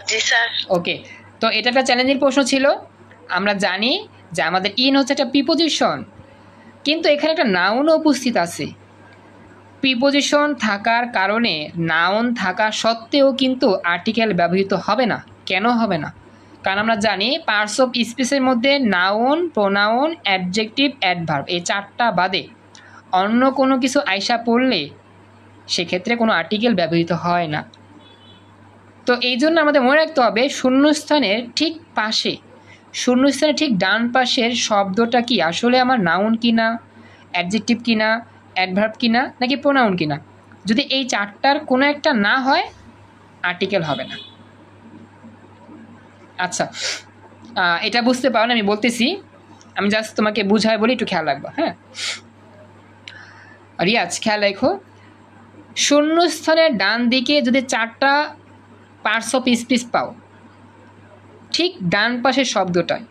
জি স্যার। ওকে, তো এটা একটা চ্যালেঞ্জিং প্রশ্ন ছিল। আমরা জানি যে আমাদের ইন হচ্ছে একটা প্রিপোজিশন, কিন্তু এখানে একটা নাউনও উপস্থিত আছে। প্রিপোজিশন থাকার কারণে, নাউন থাকা সত্ত্বেও কিন্তু আর্টিকেল ব্যবহৃত হবে না। কেন হবে না? কারণ আমরা জানি পার্টস অফ স্পিচের মধ্যে নাউন, প্রোনাউন, অ্যাডজেক্টিভ, অ্যাডভার্ব এই চারটা বাদে অন্য কোনো কিছু আইসা পড়লে সেক্ষেত্রে কোনো আর্টিকেল ব্যবহৃত হয় না। তো এই জন্য আমাদের মনে রাখতে হবে শূন্যস্থানের ঠিক পাশে, শূন্যস্থানের ঠিক ডান পাশের শব্দটা কি আসলে আমার নাউন কিনা, অ্যাডজেক্টিভ কিনা, অ্যাডভার্ব কিনা, নাকি প্রোনাউন কিনা। যদি এই চারটার কোনো একটা না হয় আর্টিকেল হবে না। আচ্ছা, এটা বুঝতে পারো না, আমি বলতেছি, আমি জাস্ট তোমাকে বুঝাই বলি, একটু খেয়াল রাখবা। হ্যাঁ রিয়াজ, খেয়াল রাখো, শূন্যস্থানের ডান দিকে যদি চারটা পার্টস অফ স্পিচ পাও, ঠিক ডান পাশের শব্দটায়,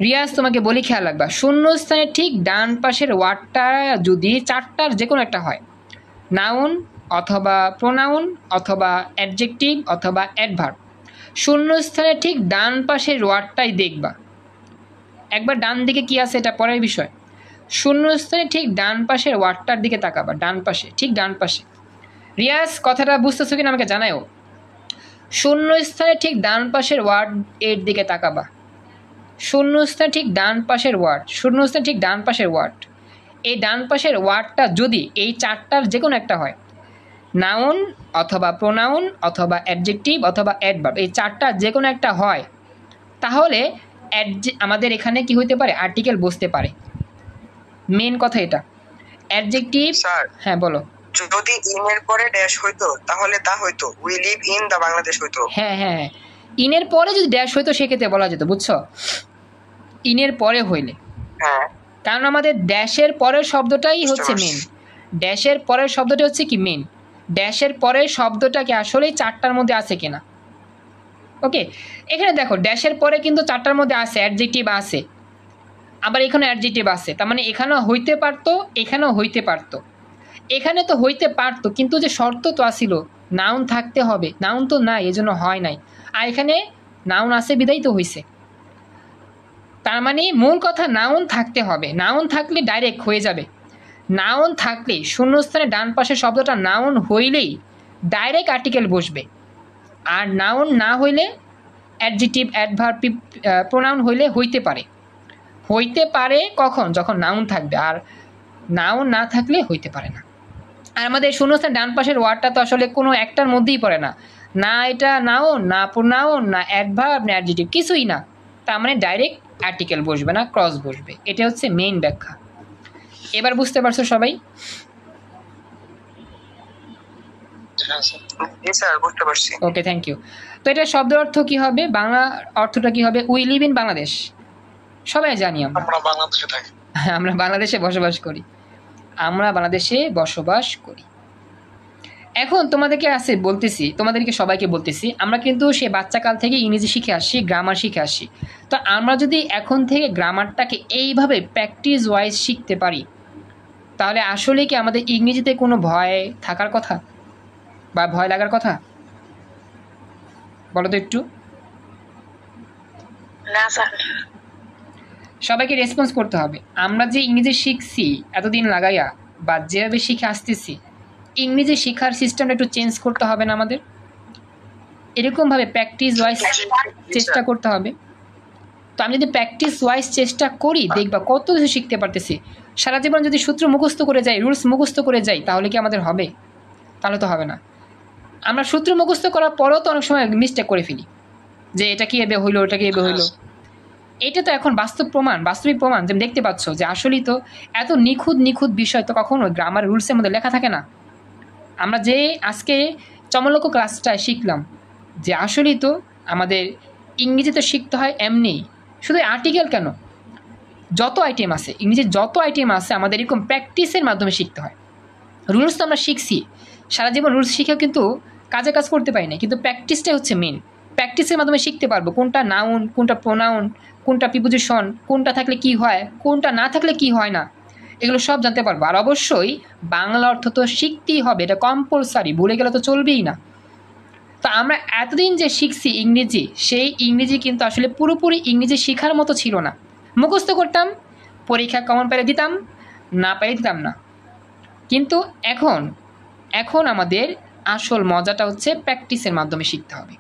রিয়াজ তোমাকে বলি খেয়াল রাখবা, শূন্যস্থানের ঠিক ডান পাশের ওয়ার্ডটা যদি চারটার যে কোনো একটা হয়, নাউন অথবা প্রোনাউন অথবা অ্যাডজেক্টিভ অথবা অ্যাডভার্ব, শূন্যস্থানের ঠিক ডান পাশের ওয়ার্ডটাই দেখবা। একবার ডান দিকে কি আছে এটা পরের বিষয়, শূন্যস্থানের ঠিক ডান পাশের ওয়ার্ডটার দিকে তাকাবা, ডান পাশে, ঠিক ডান পাশে। রিয়াজ কথাটা বুঝতেছো কিনা আমাকে জানাও। শূন্যস্থানের ঠিক ডান পাশের ওয়ার্ড এর দিকে তাকাবা, শূন্যস্থানের ঠিক ডান পাশের ওয়ার্ড, শূন্যস্থানের ঠিক ডান পাশের ওয়ার্ড, এই ডান পাশের ওয়ার্ডটা যদি এই চারটার যে কোনো একটা হয়, নাউন অথবা প্রোনাউন অথবা অ্যাডজেক্টিভ অথবা অ্যাডভার্ব, এই চারটার যে কোনো একটা হয়, তাহলে আমাদের এখানে কি হইতে পারে, আর্টিকেল বসতে পারে। মেন কথা এটা। অ্যাডজেক্টিভ, হ্যাঁ বলো। যদি ইনের পরে ড্যাশ হইতো তাহলে তা হইতো we live in the Bangladesh হইতো। হ্যাঁ হ্যাঁ হ্যাঁ, ইনের পরে যদি ড্যাশ হইতো সেক্ষেত্রে বলা যেত, বুঝছো, ইনের পরে হইলে। হ্যাঁ, কারণ আমাদের ড্যাশের পরের শব্দটাই হচ্ছে মেন, ড্যাশের পরের শব্দটা হচ্ছে কি মেন, ড্যাশের পরের শব্দটা কি আসলেই চারটার মধ্যে আছে কিনা। ওকে, এখানে দেখো ড্যাশের পরে কিন্তু চারটার মধ্যে আছে, অ্যাডজেক্টিভ আছে, আবার এখানে অ্যাডজেক্টিভ আছে, তার মানে এখানেও হইতে পারতো, এখানেও হইতে পারতো। এখানে তো হইতে পারতো কিন্তু যে শর্ত তো আসিল নাউন থাকতে হবে, নাউন তো নাই, এজন্য হয় নাই। আর এখানে নাউন আছে বিদায় তো হইছে। তার মানে মূল কথা নাউন থাকতে হবে, নাউন থাকলে ডাইরেক্ট হয়ে যাবে। নাউন থাকলে শূন্যস্থানে ডান পাশের শব্দটা নাউন হইলেই ডাইরেক্ট আর্টিকেল বসবে। আর নাউন না হইলে অ্যাডজেক্টিভ, অ্যাডভার্ব, প্রোনাউন হইলে হইতে পারে। হইতে পারে কখন, যখন নাউন থাকবে, আর নাউন না থাকলে হইতে পারে না। আর আমাদের শূন্যস্থান ডান পাশের ওয়ার্ডটা তো আসলে কোনো একটার মধ্যেই পড়ে না, না এটা নাউন, না প্রোনাউন, না অ্যাডভার্ব, না অ্যাডজেক্টিভ, কিছুই না। তার মানে ডাইরেক্ট আর্টিকেল বসবে না, ক্রস বসবে। এটা হচ্ছে মেইন ব্যাখ্যা। এবার বুঝতে পারছো সবাই? ওকে, থ্যাংক ইউ। তো এটা শব্দ অর্থ কি হবে, বাংলা অর্থটা কি হবে? উই লিভ ইন বাংলাদেশ, সবাই জানি আমরা বাংলাদেশে থাকি, আমরা বাংলাদেশে বসবাস করি, আমরা বাংলাদেশে বসবাস করি। এখন তোমাদেরকে আছে বলতেছি, তোমাদেরকে সবাইকে বলতেছি, আমরা কিন্তু সে বাচ্চাকাল থেকে ইংরেজি শিখে আসছি, গ্রামার শিখে আসছি। তো আমরা যদি এখন থেকে গ্রামারটাকে এইভাবে প্র্যাকটিস ওয়াইজ শিখতে পারি, তাহলে আসলে কি আমাদের ইংরেজিতে কোনো ভয় থাকার কথা বা ভয় লাগার কথা? বলো তো একটু। না স্যার। সবাইকে রেসপন্স করতে হবে। আমরা যে ইংরেজি শিখছি এতদিন লাগাইয়া বা যেভাবে শিখে আসতেছি, ইংরেজি শেখার সিস্টেমটা একটু চেঞ্জ করতে হবে না আমাদের? এরকমভাবে প্র্যাকটিস ওয়াইজ চেষ্টা করতে হবে। তো আমি যদি প্র্যাকটিস ওয়াইজ চেষ্টা করি, দেখবা কত কিছু শিখতে পারতেছি। সারা জীবন যদি সূত্র মুখস্থ করে যাই, রুলস মুখস্থ করে যাই, তাহলে কি আমাদের হবে? তাহলে তো হবে না। আমরা সূত্র মুখস্থ করার পরেও তো অনেক সময় মিস্টেক করে ফেলি, যে এটা কি এবে হইলো, ওটা কি এবে হইলো। এটা তো এখন বাস্তবিক প্রমাণ যে দেখতে পাচ্ছ যে আসলেই তো এত নিখুঁত বিষয় তো কখনো গ্রামার রুলসের মধ্যে লেখা থাকে না। আমরা যে আজকে চমলক ক্লাসটায় শিখলাম যে আসলেই তো আমাদের ইংরেজি তো শিখতে হয় এমনি, শুধু আর্টিকেল কেন, যত আইটেম আছে ইংরেজির যত আইটেম আছে আমাদের এরকম প্র্যাকটিসের মাধ্যমে শিখতে হয়। রুলস তো আমরা শিখছি, সারা জীবন রুলস শিখেও কিন্তু কাজে কাজ করতে পারি না, কিন্তু প্র্যাকটিসটাই হচ্ছে মেন। প্র্যাকটিসের মাধ্যমে শিখতে পারবো কোনটা নাউন, কোনটা প্রোনাউন, কোনটা প্রিপোজিশন, কোনটা থাকলে কি হয়, কোনটা না থাকলে কি হয় না, এগুলো সব জানতে পারবো। আর অবশ্যই বাংলা অর্থ তো শিখতেই হবে, এটা কম্পালসারি, ভুলে গেলে তো চলবেই না। তো আমরা এতদিন যে শিখছি ইংরেজি, সেই ইংরেজি কিন্তু আসলে পুরোপুরি ইংরেজি শেখার মতো ছিল না। মুখস্থ করতাম, পরীক্ষা কমন পেলে দিতাম, না পেলে দিতাম না। কিন্তু এখন আমাদের আসল মজাটা হচ্ছে প্র্যাকটিসের মাধ্যমে শিখতে হবে।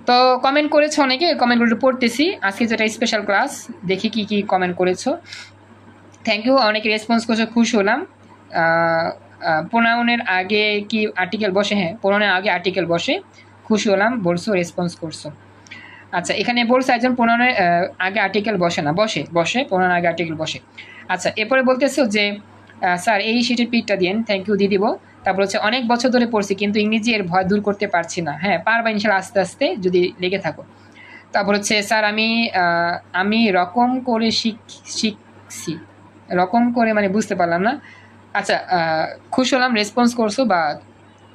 তো কমেন্ট করেছো অনেকে, কমেন্টগুলো পড়তেছি। আজকে যেটা স্পেশাল ক্লাস, দেখি কি কি কমেন্ট করেছো। থ্যাংক ইউ, অনেকে রেসপন্স করছো, খুশি হলাম। প্রোনাউনের আগে কি আর্টিকেল বসে? হ্যাঁ, প্রোনাউনের আগে আর্টিকেল বসে, খুশি হলাম, বলছো, রেসপন্স করছো। আচ্ছা, এখানে বলছে একজন প্রোনাউনের আগে আর্টিকেল বসে না, বসে প্রোনাউনের আগে আর্টিকেল বসে। আচ্ছা, এরপরে বলতেছো যে স্যার এই শিটের পিকটা দিন, থ্যাংক ইউ, দিয়ে দিব। তারপর হচ্ছে অনেক বছর ধরে পড়ছি কিন্তু ইংরেজি এর ভয় দূর করতে পারছি না। হ্যাঁ, পারবা ইনশাল্লাহ, আস্তে আস্তে যদি লেগে থাকো। তারপর হচ্ছে স্যার আমি রকম করে শিখছি, রকম করে মানে বুঝতে পারলাম না। আচ্ছা, খুশি হলাম রেসপন্স করছো বা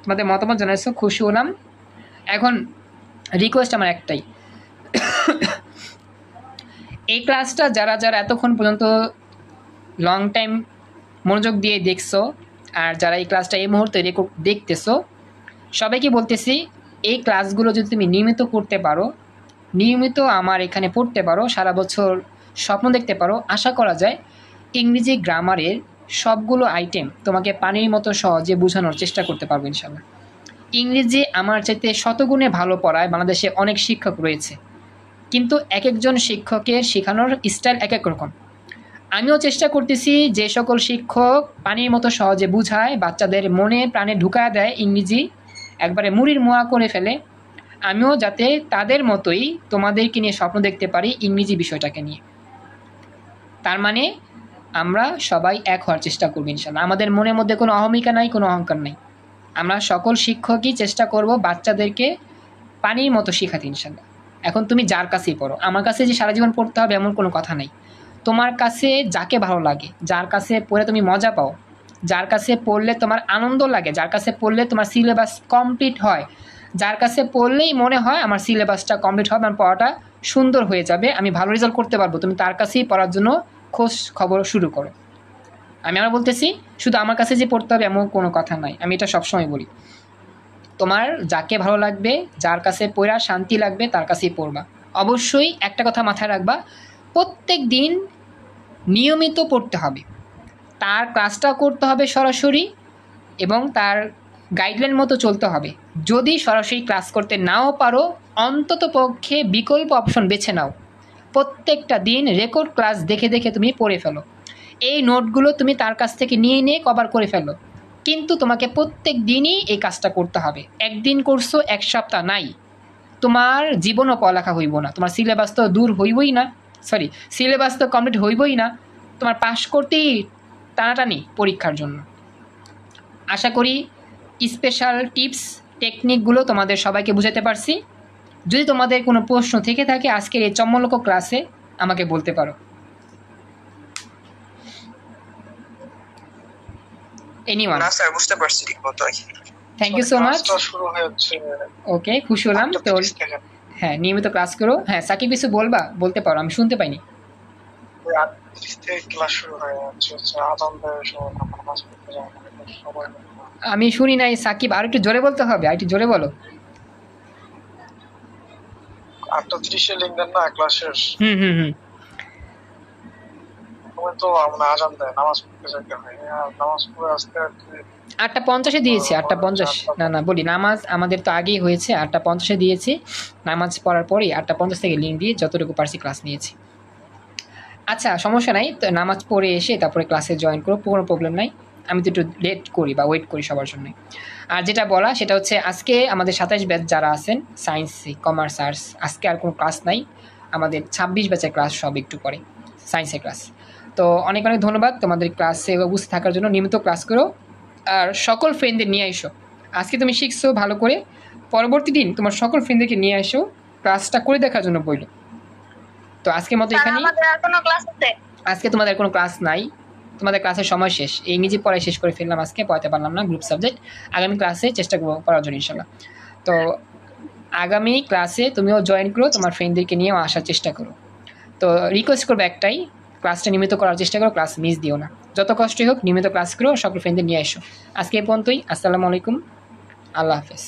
তোমাদের মতামত জানাইছো, খুশি হলাম। এখন রিকোয়েস্ট আমার একটাই, এই ক্লাসটা যারা এতক্ষণ পর্যন্ত লং টাইম মনোযোগ দিয়ে দেখছো, আর যারা এই ক্লাসটা এই মুহূর্তে দেখতেছো, সবাইকে বলতেছি এই ক্লাসগুলো যদি তুমি নিয়মিত করতে পারো, নিয়মিত আমার এখানে পড়তে পারো, সারা বছর স্বপ্ন দেখতে পারো, আশা করা যায় ইংরেজি গ্রামারের সবগুলো আইটেম তোমাকে পানির মতো সহজে বোঝানোর চেষ্টা করতে পারবো ইনশাল্লাহ। ইংরেজি আমার চাইতে শতগুণে ভালো পড়ায় বাংলাদেশে অনেক শিক্ষক রয়েছে, কিন্তু এক একজন শিক্ষকের শেখানোর স্টাইল এক এক রকম। আমিও চেষ্টা করতেছি যে সকল শিক্ষক পানির মতো সহজে বুঝায়, বাচ্চাদের মনে প্রাণে ঢুকায় দেয়, ইংরেজি একবারে মুড়ির মোয়া করে ফেলে, আমিও যাতে তাদের মতোই তোমাদেরকে নিয়ে স্বপ্ন দেখতে পারি ইংরেজি বিষয়টাকে নিয়ে। তার মানে আমরা সবাই এক হওয়ার চেষ্টা করবো ইনশাল্লাহ। আমাদের মনের মধ্যে কোনো অহমিকা নাই, কোনো অহংকার নাই। আমরা সকল শিক্ষকই চেষ্টা করব বাচ্চাদেরকে পানির মতো শেখাতে ইনশাল্লাহ। এখন তুমি যার কাছেই পড়ো, আমার কাছে যে সারা জীবন পড়তে হবে এমন কোনো কথা নেই। তোমার কাছে যাকে ভালো লাগে, যার কাছে পড়ে তুমি মজা পাও, যার কাছে পড়লে তোমার আনন্দ লাগে, যার কাছে পড়লে তোমার সিলেবাস কমপ্লিট হয়, যার কাছে পড়লেই মনে হয় আমার সিলেবাসটা কমপ্লিট হবে, আমার পড়াটা সুন্দর হয়ে যাবে, আমি ভালো রেজাল্ট করতে পারবো, তুমি তার কাছেই পড়ার জন্য খোঁজ খবর শুরু করো। আমি আবার বলতেছি শুধু আমার কাছে যে পড়তে হবে এমন কোনো কথা নাই, আমি এটা সবসময় বলি। তোমার যাকে ভালো লাগবে, যার কাছে পড়া শান্তি লাগবে, তার কাছেই পড়বা। অবশ্যই একটা কথা মাথায় রাখবা, প্রত্যেক দিন নিয়মিত পড়তে হবে, তার ক্লাসটা করতে হবে সরাসরি, এবং তার গাইডলাইন মতো চলতে হবে। যদি সরাসরি ক্লাস করতে নাও পারো, অন্তত পক্ষে বিকল্প অপশন বেছে নাও। প্রত্যেকটা দিন রেকর্ড ক্লাস দেখে দেখে তুমি পড়ে ফেলো, এই নোটগুলো তুমি তার কাছ থেকে নিয়ে কভার করে ফেলো। কিন্তু তোমাকে প্রত্যেক দিনই এই কাজটা করতে হবে। একদিন করছো, এক সপ্তাহ নাই, তোমার জীবনও পড়ালেখা হইব না, তোমার সিলেবাস তো দূর হইবই না, সিলেবাস তো কমপ্লিট হইবই না, তোমার পাস করতেই টানাটানি পরীক্ষার জন্য। আশা করি স্পেশাল টিপস টেকনিকগুলো তোমাদের সবাইকে বুঝাতে পারছি। যদি তোমাদের কোনো প্রশ্ন থেকে থাকে আজকের এই চমলক ক্লাসে আমাকে বলতে পারো। এনিওয়ান? না স্যার, বুঝতে পারছি ঠিকমতো। Thank you so much. শুরু হচ্ছে, ওকে, খুশি হলাম। তো হ্যাঁ, নিয়মিত ক্লাস করো। হ্যাঁ, সাকিব কিছু বলতে পারো, আমি শুনতে পাইনি। ক্লাস শুরু হয়ে যাচ্ছে, আমি শুনি নাই সাকিব, আর একটু জোরে বলতে হবে, আর একটু জোরে বলো। 38 লিঙ্ক দেন না ক্লাসের। হুম। তো আমরা আজান দেয়, নামাজ পড়তে যেতে হয়, নামাজ পড়ে আসতে আর কি 8:50 দিয়েছি, 8:50। না বলি, নামাজ আমাদের তো আগেই হয়েছে, 8:50 দিয়েছি। নামাজ পড়ার পরেই 8:50 থেকে লিঙ্ক দিয়ে যতটুকু পারছি ক্লাস নিয়েছি। আচ্ছা, সমস্যা নাই, তো নামাজ পড়ে এসে তারপরে ক্লাসে জয়েন করো, কোনো প্রবলেম নাই। আমি তো একটু লেট করি বা ওয়েট করি সবার জন্য। আর যেটা বলা সেটা হচ্ছে, আজকে আমাদের 27 ব্যাচ যারা আছেন সায়েন্স, কমার্স, আর্টস, আজকে আর কোনো ক্লাস নাই। আমাদের 26 ব্যাচের ক্লাস সব একটু পরে, সায়েন্সের ক্লাস। তো অনেক অনেক ধন্যবাদ তোমাদের ক্লাসে উপস্থিত থাকার জন্য। নিয়মিত ক্লাস করো আর সকল ফ্রেন্ডদের নিয়ে এসো। আজকে তুমি শিখছো ভালো করে, পরবর্তী দিন তোমার সকল ফ্রেন্ডদেরকে নিয়ে এসো ক্লাসটা করে দেখার জন্য বইলো। তো আজকের মতো এখানেই। আজকে তোমাদের কোনো ক্লাস নাই, তোমাদের ক্লাসের সময় শেষ। এই ইংরেজি পড়াই শেষ করে ফেললাম, আজকে পড়াতে পারলাম না, গ্রুপ সাবজেক্ট। আগামী ক্লাসে চেষ্টা করবো পড়ার জন্য ইনশাল্লাহ। তো আগামী ক্লাসে তুমিও জয়েন করো, তোমার ফ্রেন্ডদেরকে নিয়েও আসার চেষ্টা করো। তো রিকোয়েস্ট করবো একটাই, ক্লাসটা নিয়মিত করার চেষ্টা করো, ক্লাস মিস দিও না। যত কষ্টই হোক নিয়মিত ক্লাস করো, সকল ফ্রেন্ডদের নিয়ে এসো। আজকে এই পর্যন্তই। আসসালামু আলাইকুম, আল্লাহ হাফেজ।